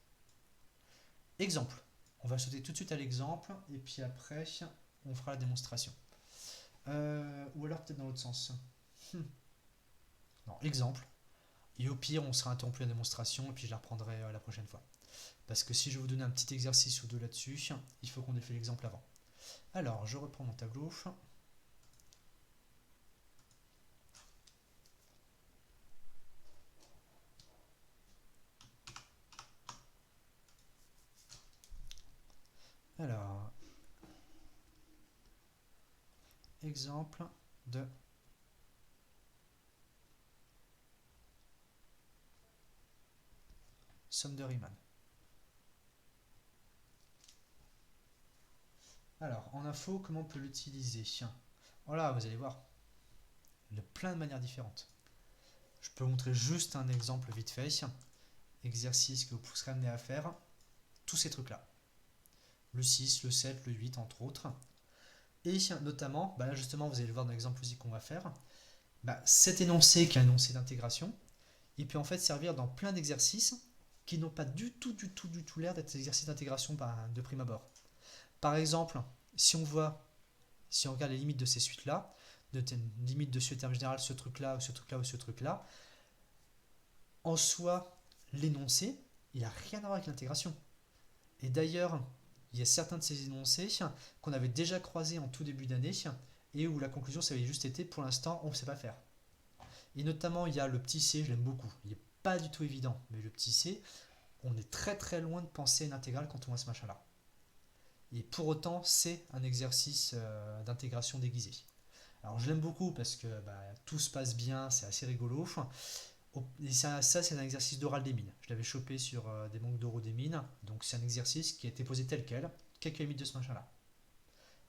Exemple. On va sauter tout de suite à l'exemple et puis après, on fera la démonstration. Ou alors peut-être dans l'autre sens. Non, exemple. Et au pire, on sera interrompu la démonstration et puis je la reprendrai la prochaine fois. Parce que si je vais vous donner un petit exercice ou deux là-dessus, il faut qu'on ait fait l'exemple avant. Alors, je reprends mon tableau. Alors, exemple de somme de Riemann. Alors, en info, comment on peut l'utiliser? Voilà, vous allez voir, de plein de manières différentes. Je peux vous montrer juste un exemple vite fait, exercice que vous serez amené à faire, tous ces trucs-là. Le 6, le 7, le 8, entre autres. Et notamment, là justement, vous allez le voir dans l'exemple aussi qu'on va faire, cet énoncé qui est un énoncé d'intégration, il peut en fait servir dans plein d'exercices qui n'ont pas du tout l'air d'être des exercices d'intégration de prime abord. Par exemple, si on regarde les limites de ces suites-là, de limite de ce terme général, ce truc-là, ou ce truc-là, ou ce truc-là, en soi, l'énoncé, il n'a rien à voir avec l'intégration. Et d'ailleurs, il y a certains de ces énoncés qu'on avait déjà croisés en tout début d'année et où la conclusion, ça avait juste été, pour l'instant, on ne sait pas faire. Et notamment, il y a le petit c, je l'aime beaucoup. Il n'est pas du tout évident, mais le petit c, on est très très loin de penser à une intégrale quand on voit ce machin-là. Et pour autant, c'est un exercice d'intégration déguisée. Alors, je l'aime beaucoup parce que tout se passe bien, c'est assez rigolo. Et ça c'est un exercice d'oral des mines. Je l'avais chopé sur des manques d'oraux des mines. Donc, c'est un exercice qui a été posé tel quel, quelques limites de ce machin-là.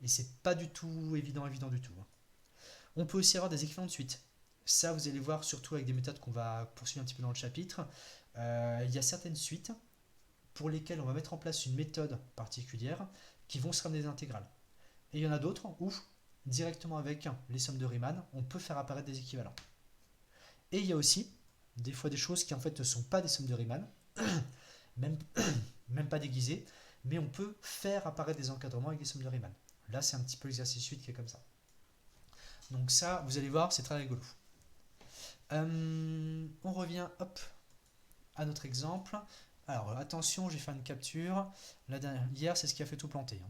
Et c'est pas du tout évident du tout. On peut aussi avoir des équivalents de suite. Ça, vous allez voir surtout avec des méthodes qu'on va poursuivre un petit peu dans le chapitre. Il y a certaines suites pour lesquelles on va mettre en place une méthode particulière qui vont se ramener des intégrales. Et il y en a d'autres où, directement avec les sommes de Riemann, on peut faire apparaître des équivalents. Et il y a aussi des fois des choses qui en fait ne sont pas des sommes de Riemann, même pas déguisées, mais on peut faire apparaître des encadrements avec des sommes de Riemann. Là, c'est un petit peu l'exercice suite qui est comme ça. Donc ça, vous allez voir, c'est très rigolo. On revient à notre exemple. Alors attention, j'ai fait une capture. Hier, c'est ce qui a fait tout planter.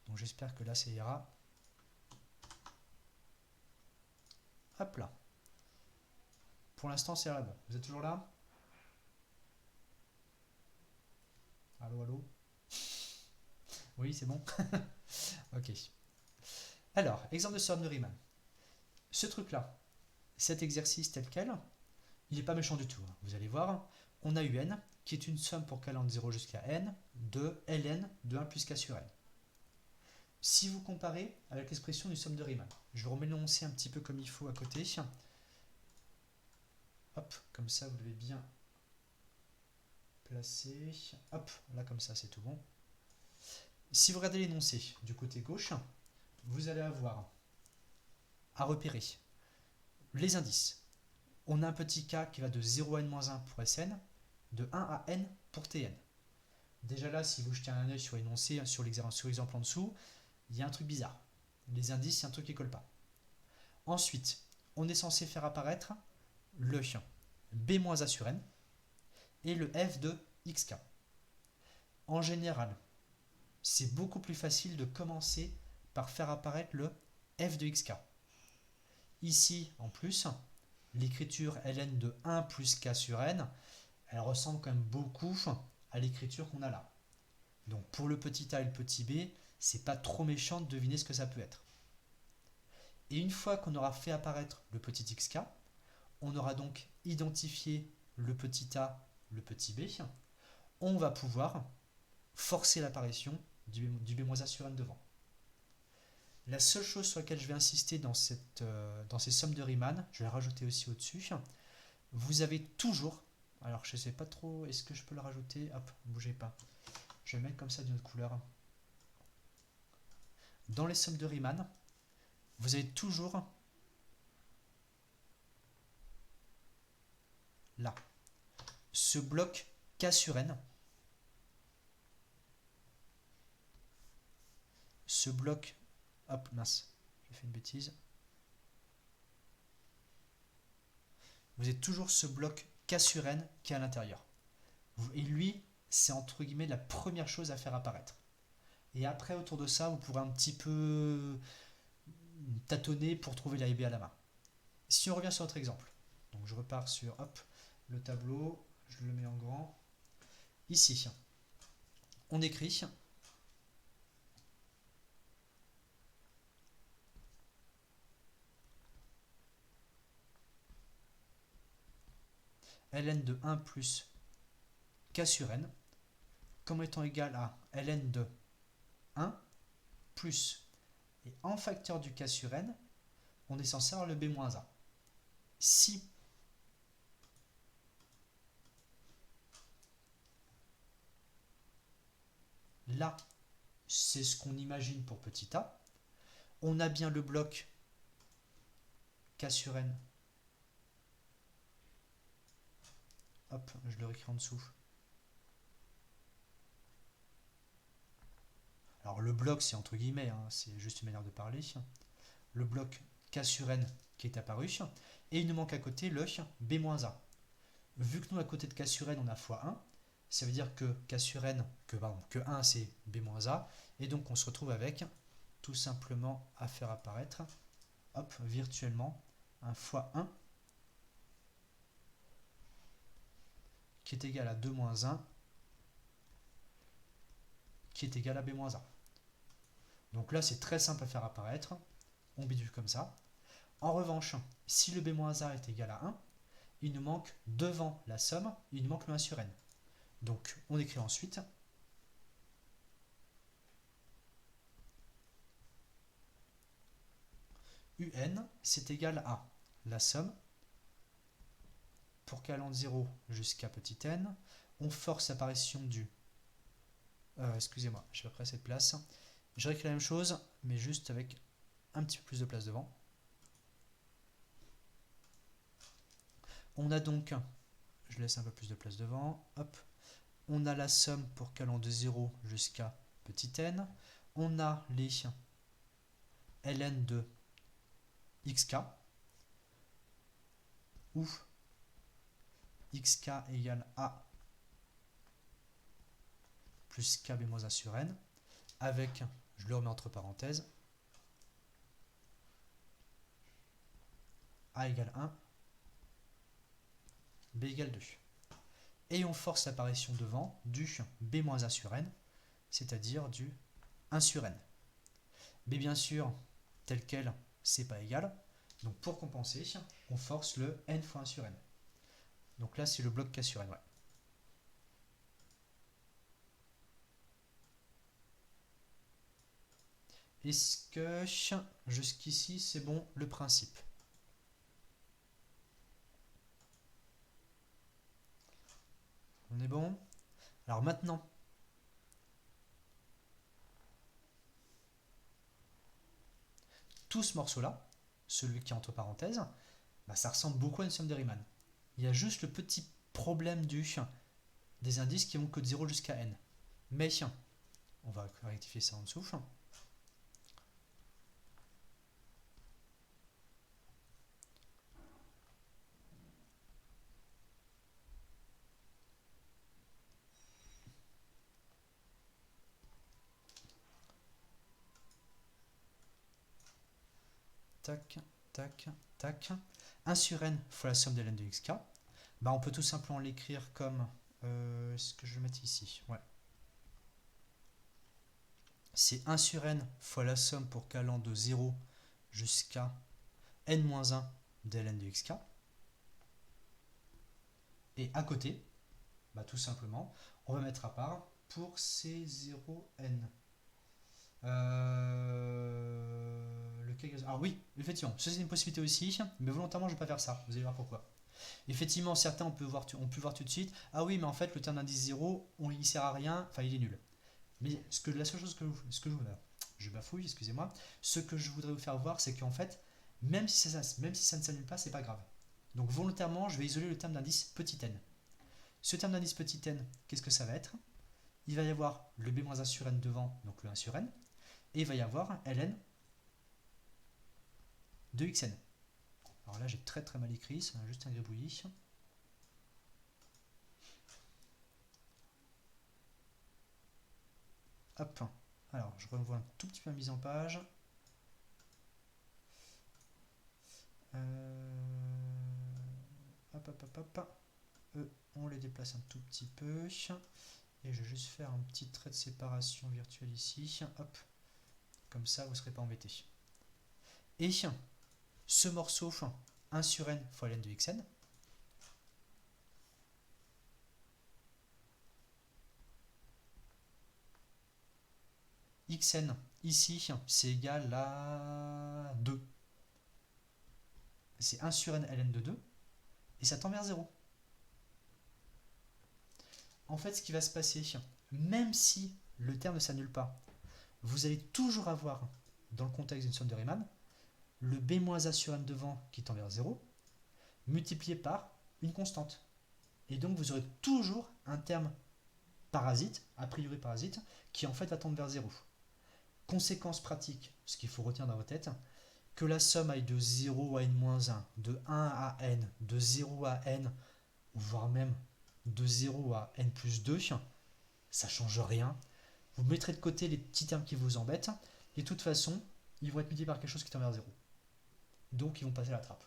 Donc j'espère que là, ça ira. Hop là. Pour l'instant, c'est là bon. Vous êtes toujours là? Allô, allô? Oui, c'est bon. Ok. Alors, exemple de somme de Riemann. Ce truc-là, cet exercice tel quel, il n'est pas méchant du tout. Vous allez voir, on a un qui est une somme pour k allant de 0 jusqu'à n de ln de 1 plus k sur n. Si vous comparez avec l'expression d'une somme de Riemann, je vais remettre l'énoncé un petit peu comme il faut à côté. Hop, comme ça vous devez bien placer. Hop, là comme ça c'est tout bon. Si vous regardez l'énoncé du côté gauche, vous allez avoir à repérer les indices. On a un petit k qui va de 0 à n-1 pour Sn, de 1 à n pour Tn. Déjà là, si vous jetez un œil sur l'énoncé, sur l'exemple en dessous, il y a un truc bizarre. Les indices, il y a un truc qui ne colle pas. Ensuite, on est censé faire apparaître le b-a sur n et le f de xk. En général, c'est beaucoup plus facile de commencer par faire apparaître le f de xk. Ici, en plus, l'écriture ln de 1 plus k sur n, elle ressemble quand même beaucoup à l'écriture qu'on a là. Donc pour le petit a et le petit b, c'est pas trop méchant de deviner ce que ça peut être. Et une fois qu'on aura fait apparaître le petit xk, On aura donc identifié le petit a, le petit b. On va pouvoir forcer l'apparition du b-a sur n devant. La seule chose sur laquelle je vais insister dans ces sommes de Riemann, je vais la rajouter aussi au-dessus, vous avez toujours, alors je ne sais pas trop, est-ce que je peux le rajouter? Hop, ne bougez pas. Je vais le mettre comme ça d'une autre couleur. Dans les sommes de Riemann, vous avez toujours là ce bloc K sur N. Ce bloc, hop, mince, j'ai fait une bêtise. Vous avez toujours ce bloc K sur N qui est à l'intérieur. Et lui, c'est entre guillemets la première chose à faire apparaître. Et après, autour de ça, vous pourrez un petit peu tâtonner pour trouver la et B à la main. Si on revient sur notre exemple, donc je repars sur hop, le tableau, je le mets en grand. Ici, on écrit ln de 1 plus k sur n comme étant égal à ln de 1 plus, et en facteur du k sur n, on est censé avoir le b-a. Si là, c'est ce qu'on imagine pour petit a, on a bien le bloc k sur n. Hop, je le réécris en dessous. Alors le bloc, c'est entre guillemets, hein, c'est juste une manière de parler. Le bloc k sur n qui est apparu. Et il nous manque à côté le b-a. Vu que nous, à côté de k sur n, on a x1, ça veut dire que k sur n, que 1 c'est b-a. Et donc on se retrouve avec tout simplement à faire apparaître, hop, virtuellement, un x1 qui est égal à 2 moins 1 qui est égal à b-a. Donc là, c'est très simple à faire apparaître. On bidule comme ça. En revanche, si le b-a est égal à 1, il nous manque devant la somme, il nous manque le 1 sur n. Donc on écrit ensuite un, c'est égal à la somme pour k allant de 0 jusqu'à petit n. On force l'apparition du... excusez-moi, je vais après cette place. Je réécris la même chose, mais juste avec un petit peu plus de place devant. On a donc, je laisse un peu plus de place devant, hop, on a la somme pour k allant de 0 jusqu'à petit n. On a les ln de xk, où xk égale a plus k b-a sur n, avec, je le remets entre parenthèses, a égale 1, b égale 2. Et on force l'apparition devant du b-a sur n, c'est-à-dire du 1 sur n. Mais bien sûr, tel quel, c'est pas égal. Donc pour compenser, on force le n fois 1 sur n. Donc là, c'est le bloc k sur n. Ouais. Est-ce que jusqu'ici, c'est bon le principe? On est bon? Alors maintenant, tout ce morceau-là, celui qui est entre parenthèses, bah, ça ressemble beaucoup à une somme de Riemann. Il y a juste le petit problème des indices qui vont que de 0 jusqu'à n. Mais on va rectifier ça en dessous. Tac, tac, tac. 1 sur n fois la somme de ln de xk. Bah, on peut tout simplement l'écrire comme... est-ce que je vais mettre ici? Ouais. C'est 1 sur n fois la somme pour k allant de 0 jusqu'à n-1 de ln de xk. Et à côté, bah, tout simplement, on va mettre à part pour C0N. Ah oui, effectivement, ça c'est une possibilité aussi, mais volontairement je ne vais pas faire ça, vous allez voir pourquoi. Effectivement, certains ont pu voir tout de suite, ah oui, mais en fait le terme d'indice 0, il ne sert à rien, enfin il est nul. Mais la seule chose je bafouille, excusez-moi, ce que je voudrais vous faire voir, c'est qu'en fait, même si ça ne s'annule pas, c'est pas grave. Donc volontairement, je vais isoler le terme d'indice petit n. Ce terme d'indice petit n, qu'est-ce que ça va être? Il va y avoir le b-1 sur n devant, donc le 1 sur n, et il va y avoir un ln de xn. Alors là, j'ai très très mal écrit, c'est juste un gribouillis. Hop. Alors, je revois un tout petit peu la mise en page. Hop, hop, hop, hop. On les déplace un tout petit peu. Et je vais juste faire un petit trait de séparation virtuelle ici. Hop. Comme ça, vous ne serez pas embêté. Et ce morceau, 1 sur n fois ln de xn, xn, ici, c'est égal à 2. C'est 1 sur n ln de 2, et ça tend vers 0. En fait, ce qui va se passer, même si le terme ne s'annule pas, vous allez toujours avoir, dans le contexte d'une somme de Riemann, le b-a sur n devant qui tend vers 0, multiplié par une constante. Et donc, vous aurez toujours un terme parasite, a priori parasite, qui en fait va tendre vers 0. Conséquence pratique, ce qu'il faut retenir dans votre tête, que la somme aille de 0 à n-1, de 1 à n, de 0 à n, voire même de 0 à n plus 2, ça ne change rien. Vous mettrez de côté les petits termes qui vous embêtent, et de toute façon, ils vont être multipliés par quelque chose qui tend vers 0. Donc, ils vont passer la trappe.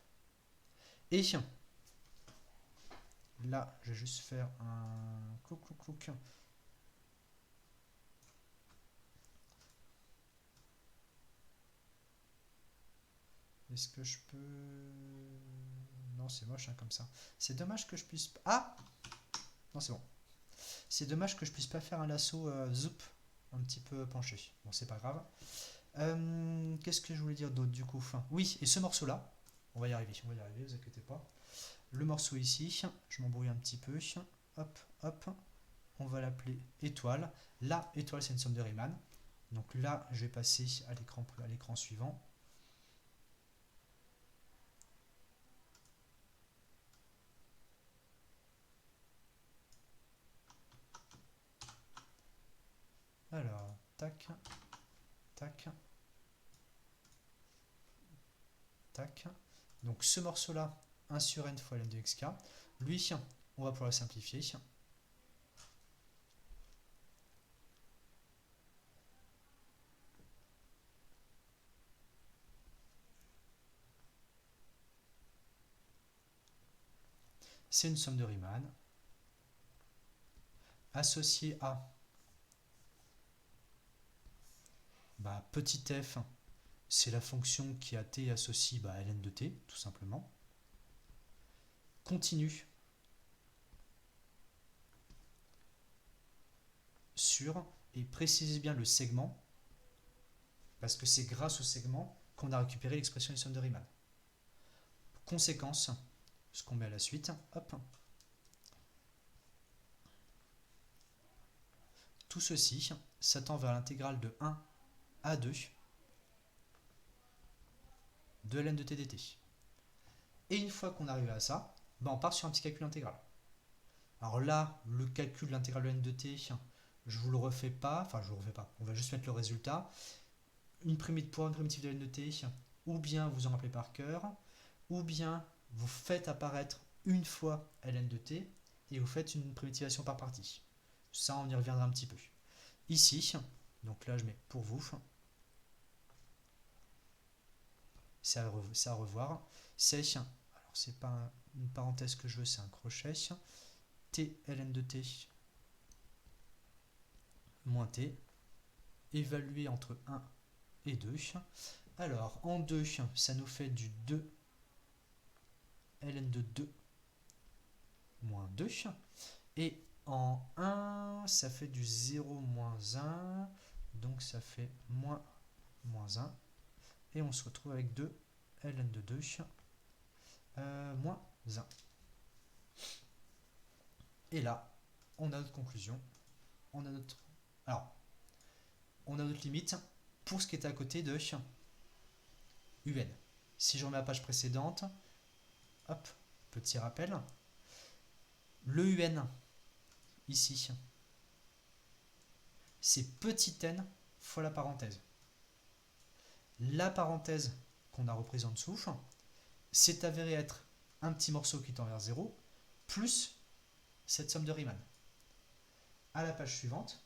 Et là, je vais juste faire un clouc, clouc, clouc. Est-ce que je peux... Non, c'est moche comme ça. C'est dommage que je puisse... Ah! Non, c'est bon. C'est dommage que je puisse pas faire un lasso zoup un petit peu penché. Bon, c'est pas grave. Qu'est-ce que je voulais dire d'autre du coup? Oui, et ce morceau-là, on va y arriver, vous inquiétez pas. Le morceau ici, je m'embrouille un petit peu. Hop, hop. On va l'appeler étoile. Là, étoile, c'est une somme de Riemann. Donc là, je vais passer à l'écran suivant. Alors, tac, tac, tac. Donc ce morceau-là, 1 sur n fois ln de xk, lui, on va pouvoir le simplifier. C'est une somme de Riemann associée à petit f, c'est la fonction qui à t associe ln de t, tout simplement. Continue sur, et précisez bien le segment, parce que c'est grâce au segment qu'on a récupéré l'expression des sommes de Riemann. Conséquence, ce qu'on met à la suite, hop. Tout ceci, ça tend vers l'intégrale de 1 à 2 de ln de t dt. Et une fois qu'on arrive à ça, on part sur un petit calcul intégral. Alors là, le calcul de l'intégrale de ln de t, je vous le refais pas, on va juste mettre le résultat. Une primitive de ln de t, ou bien vous en rappelez par cœur, ou bien vous faites apparaître une fois ln de t et vous faites une primitivation par partie. Ça, on y reviendra un petit peu. Ici, donc là je mets pour vous, c'est à revoir, c'est, alors c'est pas une parenthèse que je veux, c'est un crochet, t ln de t moins t, évalué entre 1 et 2. Alors en 2, ça nous fait du 2 ln de 2 moins 2. Et en 1, ça fait du 0, moins 1. Donc ça fait moins 1. Et on se retrouve avec 2 ln de 2 moins 1. Et là, on a notre conclusion. On a notre... Alors, on a notre limite pour ce qui est à côté de un. Si je remets à la page précédente, hop, petit rappel, le un, ici, c'est petit n fois la parenthèse. La parenthèse qu'on a reprise en dessous, c'est avéré être un petit morceau qui tend vers 0, plus cette somme de Riemann. À la page suivante,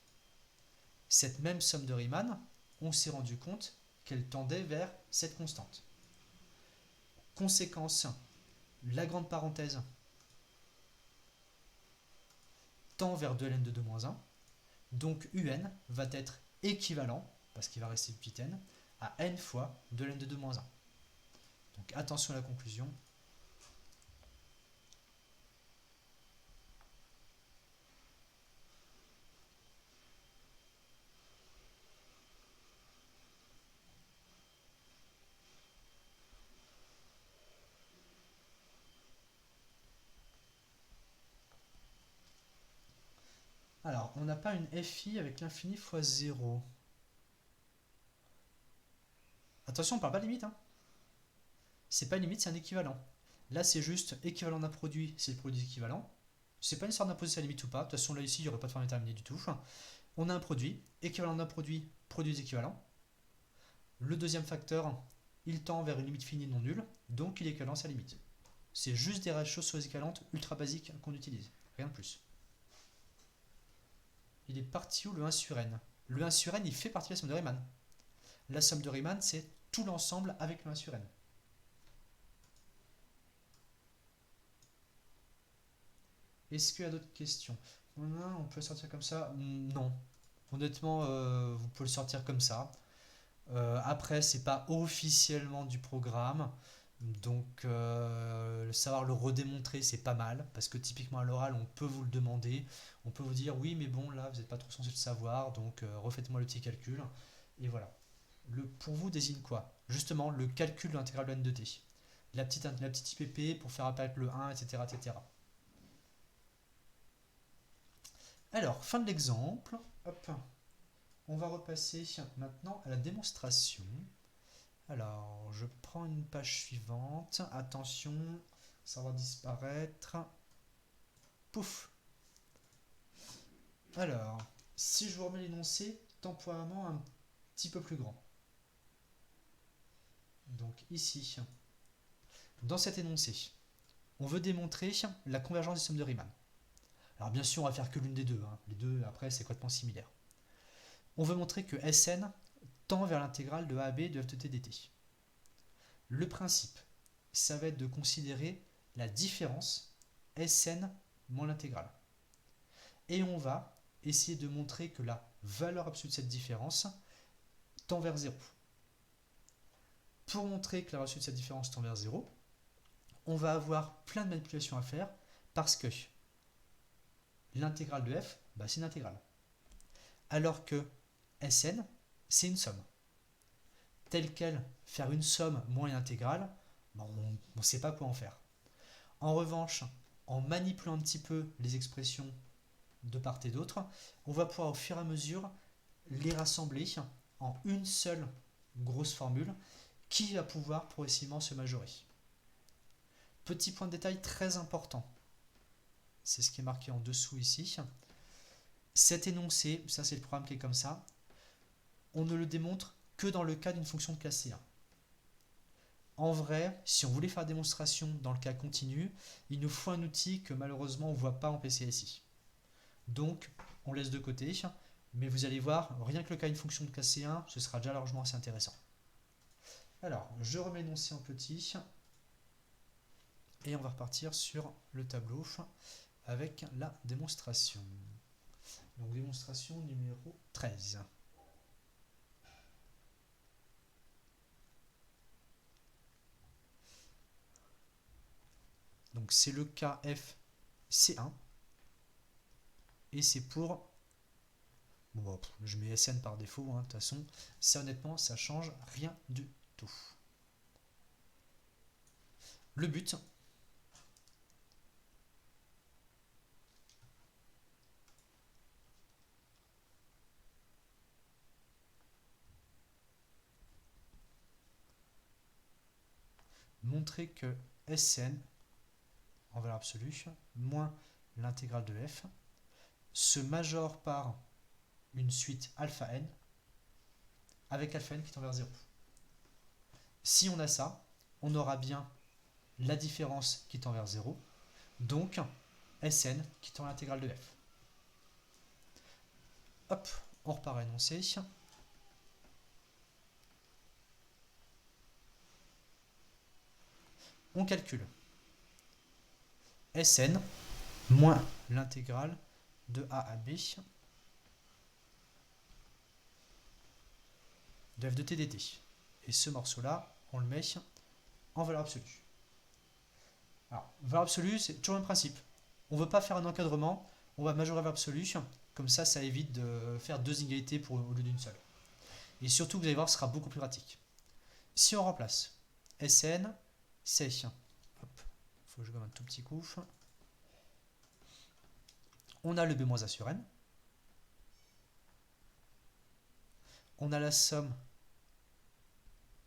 cette même somme de Riemann, on s'est rendu compte qu'elle tendait vers cette constante. Conséquence, la grande parenthèse tend vers 2ln de 2 moins 1, donc un va être équivalent, parce qu'il va rester petit n, à n fois 2ln de 2 moins 1. Donc attention à la conclusion. Alors, on n'a pas une FI avec l'infini fois 0. Attention, on ne parle pas de limite. C'est pas une limite, c'est un équivalent. Là, c'est juste équivalent d'un produit, c'est le produit équivalent. C'est pas une sorte d'imposer sa limite ou pas. De toute façon, là, ici, il n'y aurait pas de forme déterminée du tout. On a un produit, équivalent d'un produit, produit équivalent. Le deuxième facteur, il tend vers une limite finie non nulle, donc il est équivalent à sa limite. C'est juste des choses sur les équivalentes ultra basiques qu'on utilise. Rien de plus. Il est parti où le 1 sur n? Le 1 sur n, il fait partie de la somme de Riemann. La somme de Riemann, c'est tout l'ensemble avec le 1 sur n. Est-ce qu'il y a d'autres questions? On peut le sortir comme ça? Non. Honnêtement, vous pouvez le sortir comme ça. Après, c'est pas officiellement du programme. Donc, savoir le redémontrer, c'est pas mal. Parce que typiquement à l'oral, on peut vous le demander. On peut vous dire, oui, mais bon, là, vous n'êtes pas trop censé le savoir. Donc, refaites-moi le petit calcul. Et voilà. Le pour vous désigne quoi? Justement, le calcul de l'intégrale de n de t. La petite IPP pour faire apparaître le 1, etc., etc. Alors, fin de l'exemple. Hop. On va repasser maintenant à la démonstration. Alors, je prends une page suivante. Attention, ça va disparaître. Pouf. Alors, si je vous remets l'énoncé temporairement un petit peu plus grand. Donc ici, dans cet énoncé, on veut démontrer la convergence des sommes de Riemann. Alors bien sûr, on va faire que l'une des deux. Les deux, après, c'est complètement similaire. On veut montrer que Sn tend vers l'intégrale de AB de f de t dt. Le principe, ça va être de considérer la différence Sn moins l'intégrale. Et on va essayer de montrer que la valeur absolue de cette différence tend vers 0. Pour montrer que la valeur absolue de cette différence tend vers 0, on va avoir plein de manipulations à faire parce que l'intégrale de f, c'est une intégrale. Alors que Sn, c'est une somme. Telle quelle, faire une somme moins une intégrale, on ne sait pas quoi en faire. En revanche, en manipulant un petit peu les expressions de part et d'autre, on va pouvoir au fur et à mesure les rassembler en une seule grosse formule qui va pouvoir progressivement se majorer. Petit point de détail très important, c'est ce qui est marqué en dessous ici. Cet énoncé, ça c'est le programme qui est comme ça, on ne le démontre que dans le cas d'une fonction de classe C1. En vrai, si on voulait faire la démonstration dans le cas continu, il nous faut un outil que malheureusement on ne voit pas en PCSI. Donc, on laisse de côté, mais vous allez voir, rien que le cas d'une fonction de classe C1, ce sera déjà largement assez intéressant. Alors, je remets l'énoncé en petit, et on va repartir sur le tableau avec la démonstration. Donc, démonstration numéro 13. Donc c'est le cas f, C1. Et c'est pour... Bon, je mets SN par défaut, de toute façon. Ça, honnêtement, ça change rien du tout. Le but, montrer que Sn, en valeur absolue, moins l'intégrale de f, se majore par une suite alpha n, avec alpha n qui tend vers 0. Si on a ça, on aura bien la différence qui tend vers 0, donc Sn qui tend à l'intégrale de f. Hop, on repart à énoncer. On calcule Sn moins l'intégrale de a à b de f de t dt. Et ce morceau-là, on le met en valeur absolue. Alors, valeur absolue, c'est toujours le même principe. On ne veut pas faire un encadrement, on va majorer valeur absolue, comme ça, ça évite de faire deux inégalités au lieu d'une seule. Et surtout, vous allez voir, ce sera beaucoup plus pratique. Si on remplace Sn, c'est, hop, il faut que je gomme un tout petit coup, on a le b-a sur n, on a la somme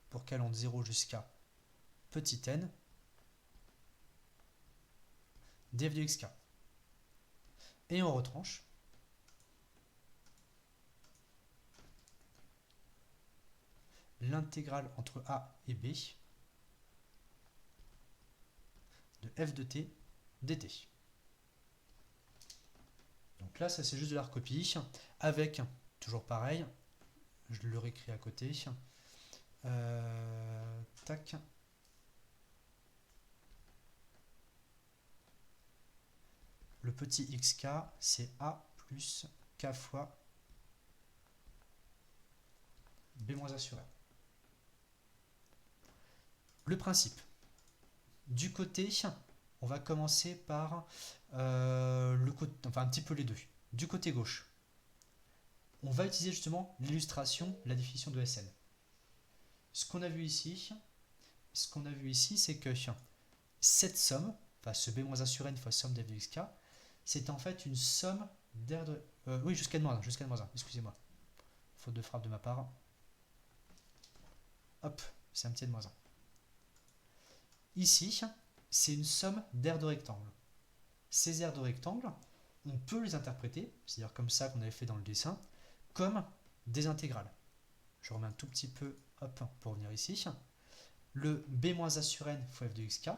pour qu'allant de 0 jusqu'à petit n, df de xk. Et on retranche. L'intégrale entre a et b de f de t dt. Donc là, ça c'est juste de la recopie, avec, toujours pareil, je le réécris à côté, tac, le petit xk, c'est a plus k fois b-a sur n. Le principe. Du côté, on va commencer par le côté, enfin un petit peu les deux. Du côté gauche, on va utiliser justement l'illustration, la définition de Sn. Ce qu'on a vu ici, c'est que cette somme, enfin ce b-a sur n fois somme d'f de xk, c'est en fait une somme d'air de... oui, jusqu'à -1, excusez-moi. Faute de frappe de ma part. Hop, c'est un petit -1. Ici, c'est une somme d'aires de rectangle. Ces aires de rectangle, on peut les interpréter, c'est-à-dire comme ça qu'on avait fait dans le dessin, comme des intégrales. Je remets un tout petit peu, hop, pour venir ici. Le b-a sur n fois f de xk,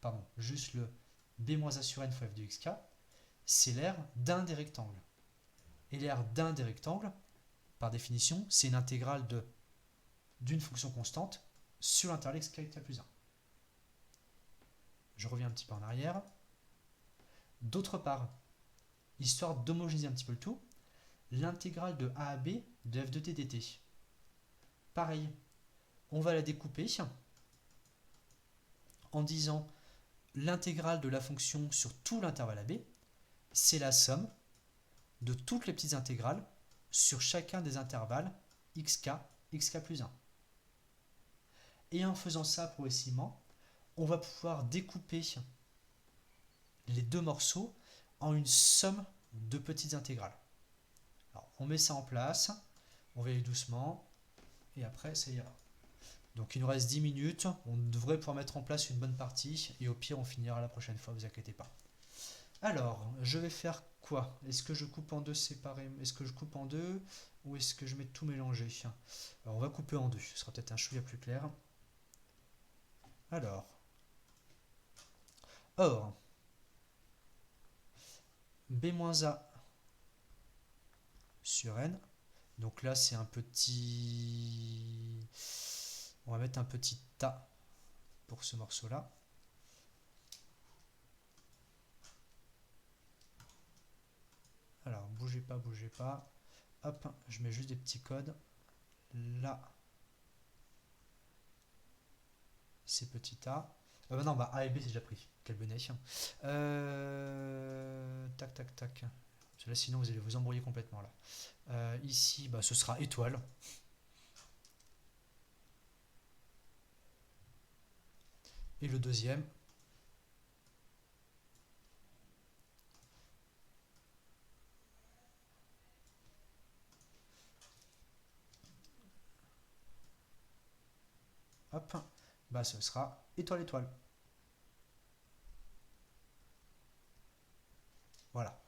pardon, juste le b-a sur n fois f de xk, c'est l'aire d'un des rectangles. Et l'aire d'un des rectangles, par définition, c'est une intégrale d'une fonction constante sur l'intervalle xk plus 1. Je reviens un petit peu en arrière. D'autre part, histoire d'homogénéiser un petit peu le tout, l'intégrale de a à b de f de t dt. Pareil, on va la découper en disant l'intégrale de la fonction sur tout l'intervalle AB, c'est la somme de toutes les petites intégrales sur chacun des intervalles xk, xk plus 1. Et en faisant ça progressivement, on va pouvoir découper les deux morceaux en une somme de petites intégrales. Alors, on met ça en place, on va aller doucement, et après ça ira. Donc il nous reste 10 minutes, on devrait pouvoir mettre en place une bonne partie, et au pire on finira la prochaine fois, vous inquiétez pas. Alors, je vais faire quoi? Est-ce que je coupe en deux séparément? Est-ce que je coupe en deux? Ou est-ce que je mets tout mélangé? Alors on va couper en deux, ce sera peut-être un chouïa plus clair. Alors, or, b-a sur n, donc là c'est un petit... On va mettre un petit A pour ce morceau-là. Alors, bougez pas, bougez pas. Hop, je mets juste des petits codes. Là, c'est petit A. Non, bah A et B c'est déjà pris. Quel bonnet. Tac, tac, tac. Parce que là, sinon, vous allez vous embrouiller complètement là. Ici, bah, ce sera étoile. Et le deuxième, hop, bah, ce sera étoile, étoile. Voilà.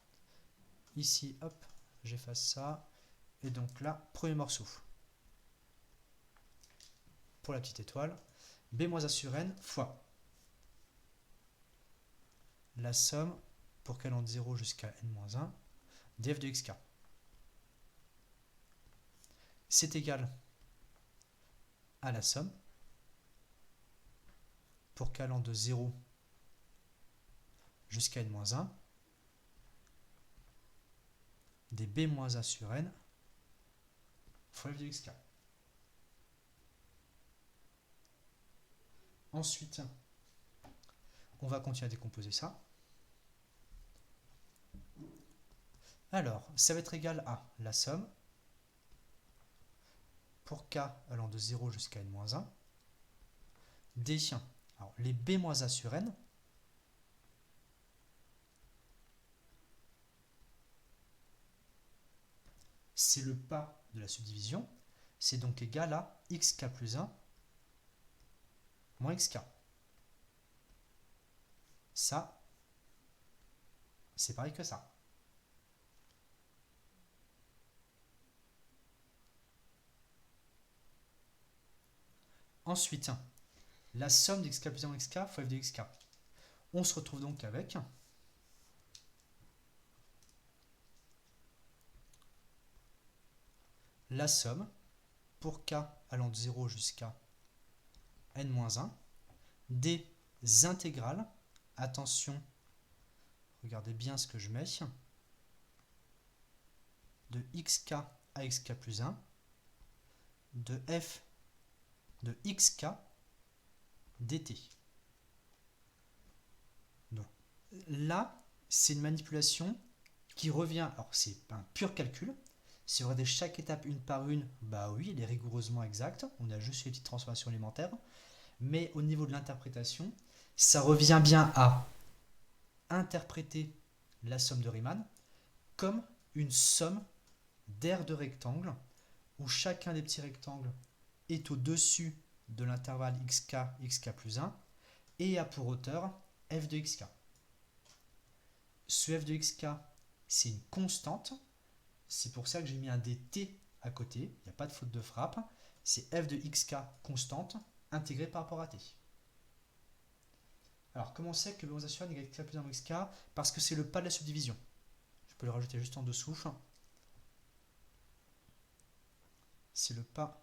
Ici, hop, j'efface ça. Et donc là, premier morceau. Pour la petite étoile, B-A sur N fois la somme pour qu'elle de 0 jusqu'à N-1 df de xk. C'est égal à la somme pour qu'allant de 0 jusqu'à N-1 des B-A sur N fois f de xk. Ensuite, on va continuer à décomposer ça. Alors, ça va être égal à la somme pour k allant de 0 jusqu'à n-1 des alors, les b-a sur n c'est le pas de la subdivision, c'est donc égal à xk plus 1 moins xk. Ça, c'est pareil que ça. Ensuite, la somme d'xk plus 1 moins xk fois f de xk. On se retrouve donc avec la somme pour k allant de 0 jusqu'à n-1 des intégrales, attention, regardez bien ce que je mets, de xk à xk plus 1, de f de xk dt. Donc là, c'est une manipulation qui revient, alors c'est un pur calcul, si on regardait chaque étape une par une, bah oui, elle est rigoureusement exacte, on a juste une petite transformation élémentaire, mais au niveau de l'interprétation, ça revient bien à interpréter la somme de Riemann comme une somme d'aires de rectangles où chacun des petits rectangles est au-dessus de l'intervalle xk, xk plus 1 et a pour hauteur f de xk. Ce f de xk, c'est une constante, c'est pour ça que j'ai mis un dt à côté, il n'y a pas de faute de frappe, c'est f de xk constante intégrée par rapport à t. Alors, comment c'est que b-a sur n égale xk plus 1 moins xk? Parce que c'est le pas de la subdivision. Je peux le rajouter juste en dessous. C'est le pas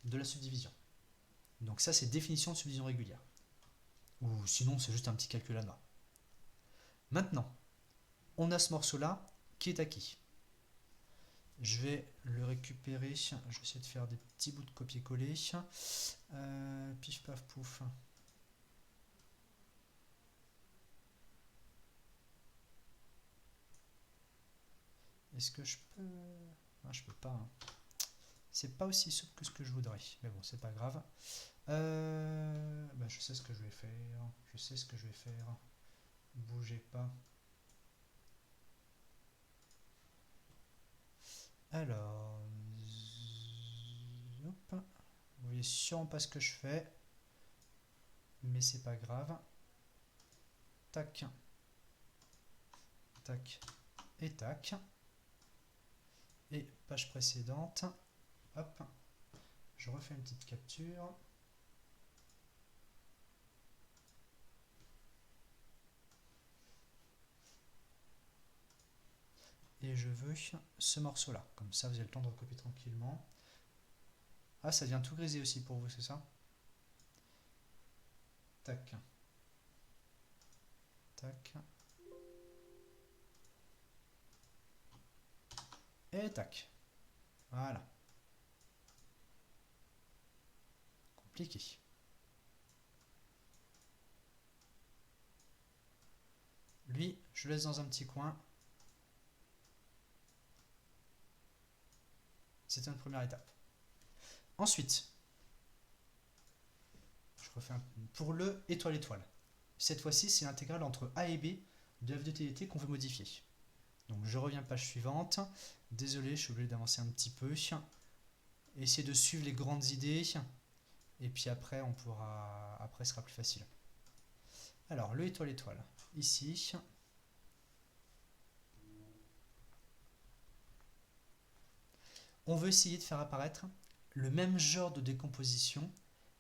de la subdivision. Donc ça, c'est définition de subdivision régulière. Ou sinon, c'est juste un petit calcul à bas. Maintenant, on a ce morceau-là qui est acquis. Je vais le récupérer. Je vais essayer de faire des petits bouts de copier-coller. Pif, paf, pouf. Est-ce que je peux... Non, je peux pas. Hein. C'est pas aussi souple que ce que je voudrais. Mais bon, c'est pas grave. Je sais ce que je vais faire. Je sais ce que je vais faire. Bougez pas. Alors... Hop. Vous voyez sûrement pas ce que je fais. Mais c'est pas grave. Tac. Tac. Et tac. Et page précédente. Hop. Je refais une petite capture. Et je veux ce morceau-là. Comme ça, vous avez le temps de recopier tranquillement. Ah, ça devient tout grisé aussi pour vous, c'est ça? Tac. Tac. Et tac. Voilà. appliquer. Lui, je le laisse dans un petit coin. C'était une première étape. Ensuite, je refais pour le étoile-étoile. Cette fois-ci, c'est l'intégrale entre A et B de f de t dt qu'on veut modifier. Donc je reviens page suivante. Désolé, je suis obligé d'avancer un petit peu. Essayer de suivre les grandes idées. Et puis après, après, ce sera plus facile. Alors, le étoile-étoile. Ici. On veut essayer de faire apparaître le même genre de décomposition,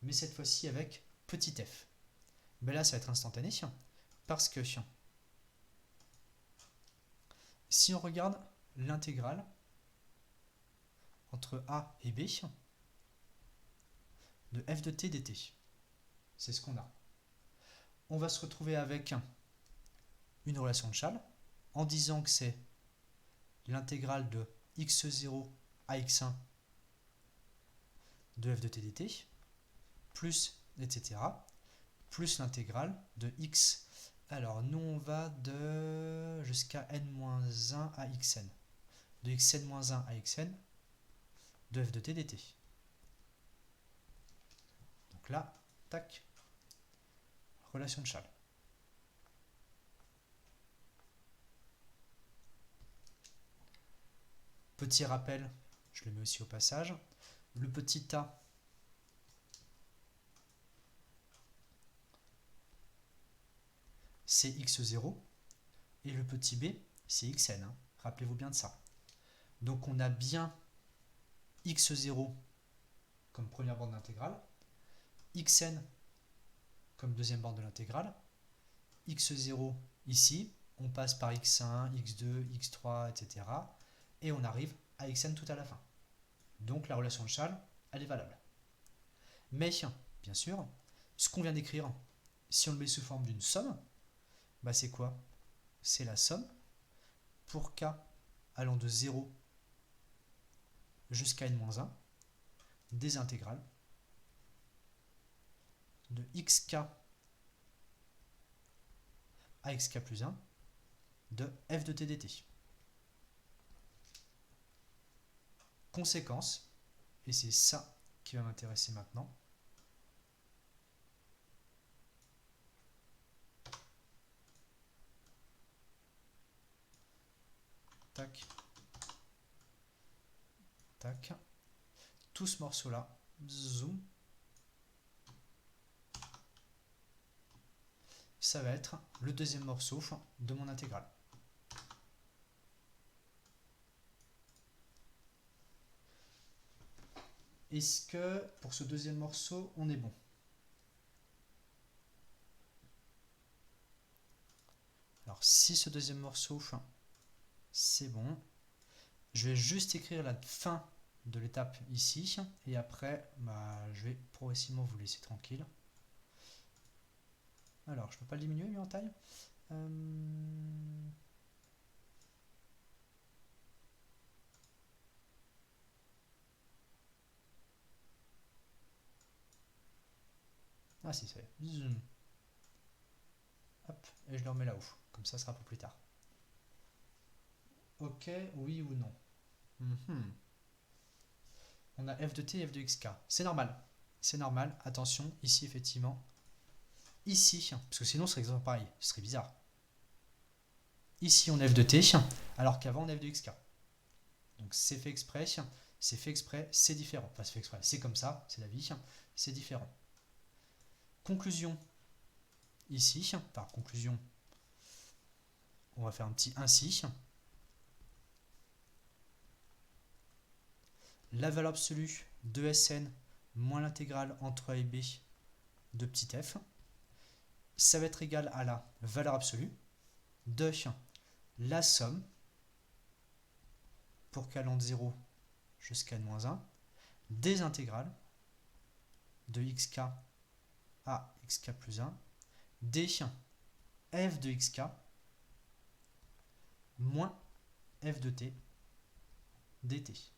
mais cette fois-ci avec petit f. Ben là, ça va être instantané, parce que si on regarde l'intégrale entre a et b de f de t dt, c'est ce qu'on a. On va se retrouver avec une relation de Chasles en disant que c'est l'intégrale de x0 à x1 de f de t dt, plus etc., plus l'intégrale de x. Alors, nous, on va de jusqu'à n-1 à xn. De xn-1 à xn de f de t dt. Donc là, tac, relation de Chasles. Petit rappel, je le mets aussi au passage. Le petit a, c'est x0. Et le petit b, c'est xn. Rappelez-vous bien de ça. Donc on a bien x0 comme première bande d'intégrale, xn comme deuxième bande de l'intégrale, x0 ici, on passe par x1, x2, x3, etc. Et on arrive à xn tout à la fin. Donc la relation de Chasles, elle est valable. Mais, bien sûr, ce qu'on vient d'écrire, si on le met sous forme d'une somme, bah c'est quoi? C'est la somme pour k allant de 0 jusqu'à n-1 des intégrales de xk à xk plus 1 de f de t dt. Conséquence, et c'est ça qui va m'intéresser maintenant, tac, tac, tout ce morceau là, zoom, ça va être le deuxième morceau de mon intégrale. Est-ce que pour ce deuxième morceau, on est bon? Alors si ce deuxième morceau, c'est bon, je vais juste écrire la fin de l'étape ici, et après, je vais progressivement vous laisser tranquille. Alors, je ne peux pas le diminuer lui en taille. Ah si, ça y est. Zoom. Hop, et je le remets là-haut. Comme ça sera pour plus tard. Ok, oui ou non? On a f de t et f de xk. C'est normal. C'est normal. Attention, ici, effectivement. Ici, parce que sinon, ce serait exactement pareil. Ce serait bizarre. Ici, on a f de t, alors qu'avant, on a f de xk. Donc, c'est fait exprès. C'est fait exprès. C'est différent. Enfin, c'est fait exprès. C'est comme ça. C'est la vie. C'est différent. Conclusion. Ici, par conclusion, on va faire un petit ainsi. La valeur absolue de Sn moins l'intégrale entre a et b de petit f, ça va être égal à la valeur absolue de la somme pour k allant de 0 jusqu'à n-1 des intégrales de xk à xk plus 1 des f de xk moins f de t dt.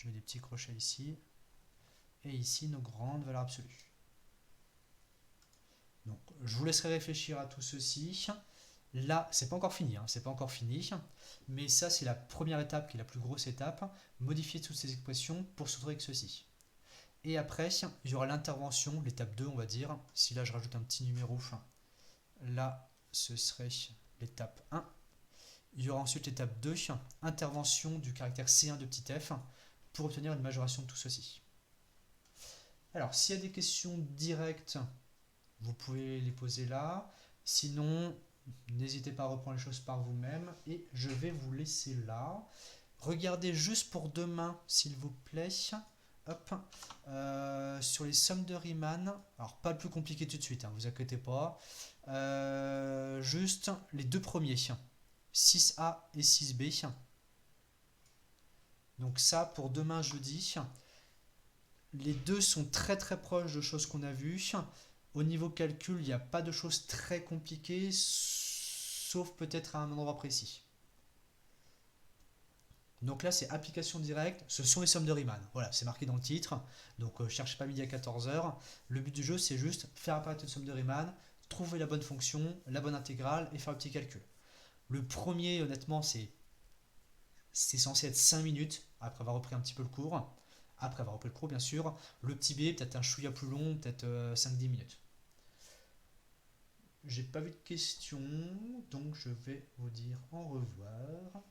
Je mets des petits crochets ici. Et ici, nos grandes valeurs absolues. Donc, je vous laisserai réfléchir à tout ceci. Là, c'est pas encore fini, c'est pas encore fini. Mais ça, c'est la première étape qui est la plus grosse étape. Modifier toutes ces expressions pour se retrouver avec ceci. Et après, il y aura l'intervention, l'étape 2, on va dire. Si là, je rajoute un petit numéro, là, ce serait l'étape 1. Il y aura ensuite l'étape 2, intervention du caractère C1 de petit f pour obtenir une majoration de tout ceci. Alors, s'il y a des questions directes, vous pouvez les poser là. Sinon, n'hésitez pas à reprendre les choses par vous-même. Et je vais vous laisser là. Regardez juste pour demain, s'il vous plaît. Hop. Sur les sommes de Riemann. Alors, pas le plus compliqué tout de suite, vous inquiétez pas. Juste les deux premiers. 6A et 6B. Donc ça, pour demain jeudi. Les deux sont très très proches de choses qu'on a vues. Au niveau calcul, il n'y a pas de choses très compliquées, sauf peut-être à un endroit précis. Donc là, c'est application directe, ce sont les sommes de Riemann. Voilà, c'est marqué dans le titre. Donc cherchez pas midi à 14h. Le but du jeu, c'est juste faire apparaître une somme de Riemann, trouver la bonne fonction, la bonne intégrale et faire le petit calcul. Le premier, honnêtement, c'est censé être 5 minutes, après avoir repris un petit peu le cours. Après avoir repris le cours, bien sûr. Le petit B, peut-être un chouïa plus long, peut-être 5-10 minutes. J'ai pas vu de questions, donc je vais vous dire au revoir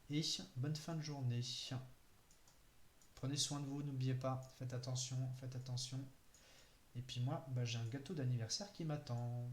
et bonne fin de journée. Prenez soin de vous, n'oubliez pas, faites attention, faites attention. Et puis moi, j'ai un gâteau d'anniversaire qui m'attend.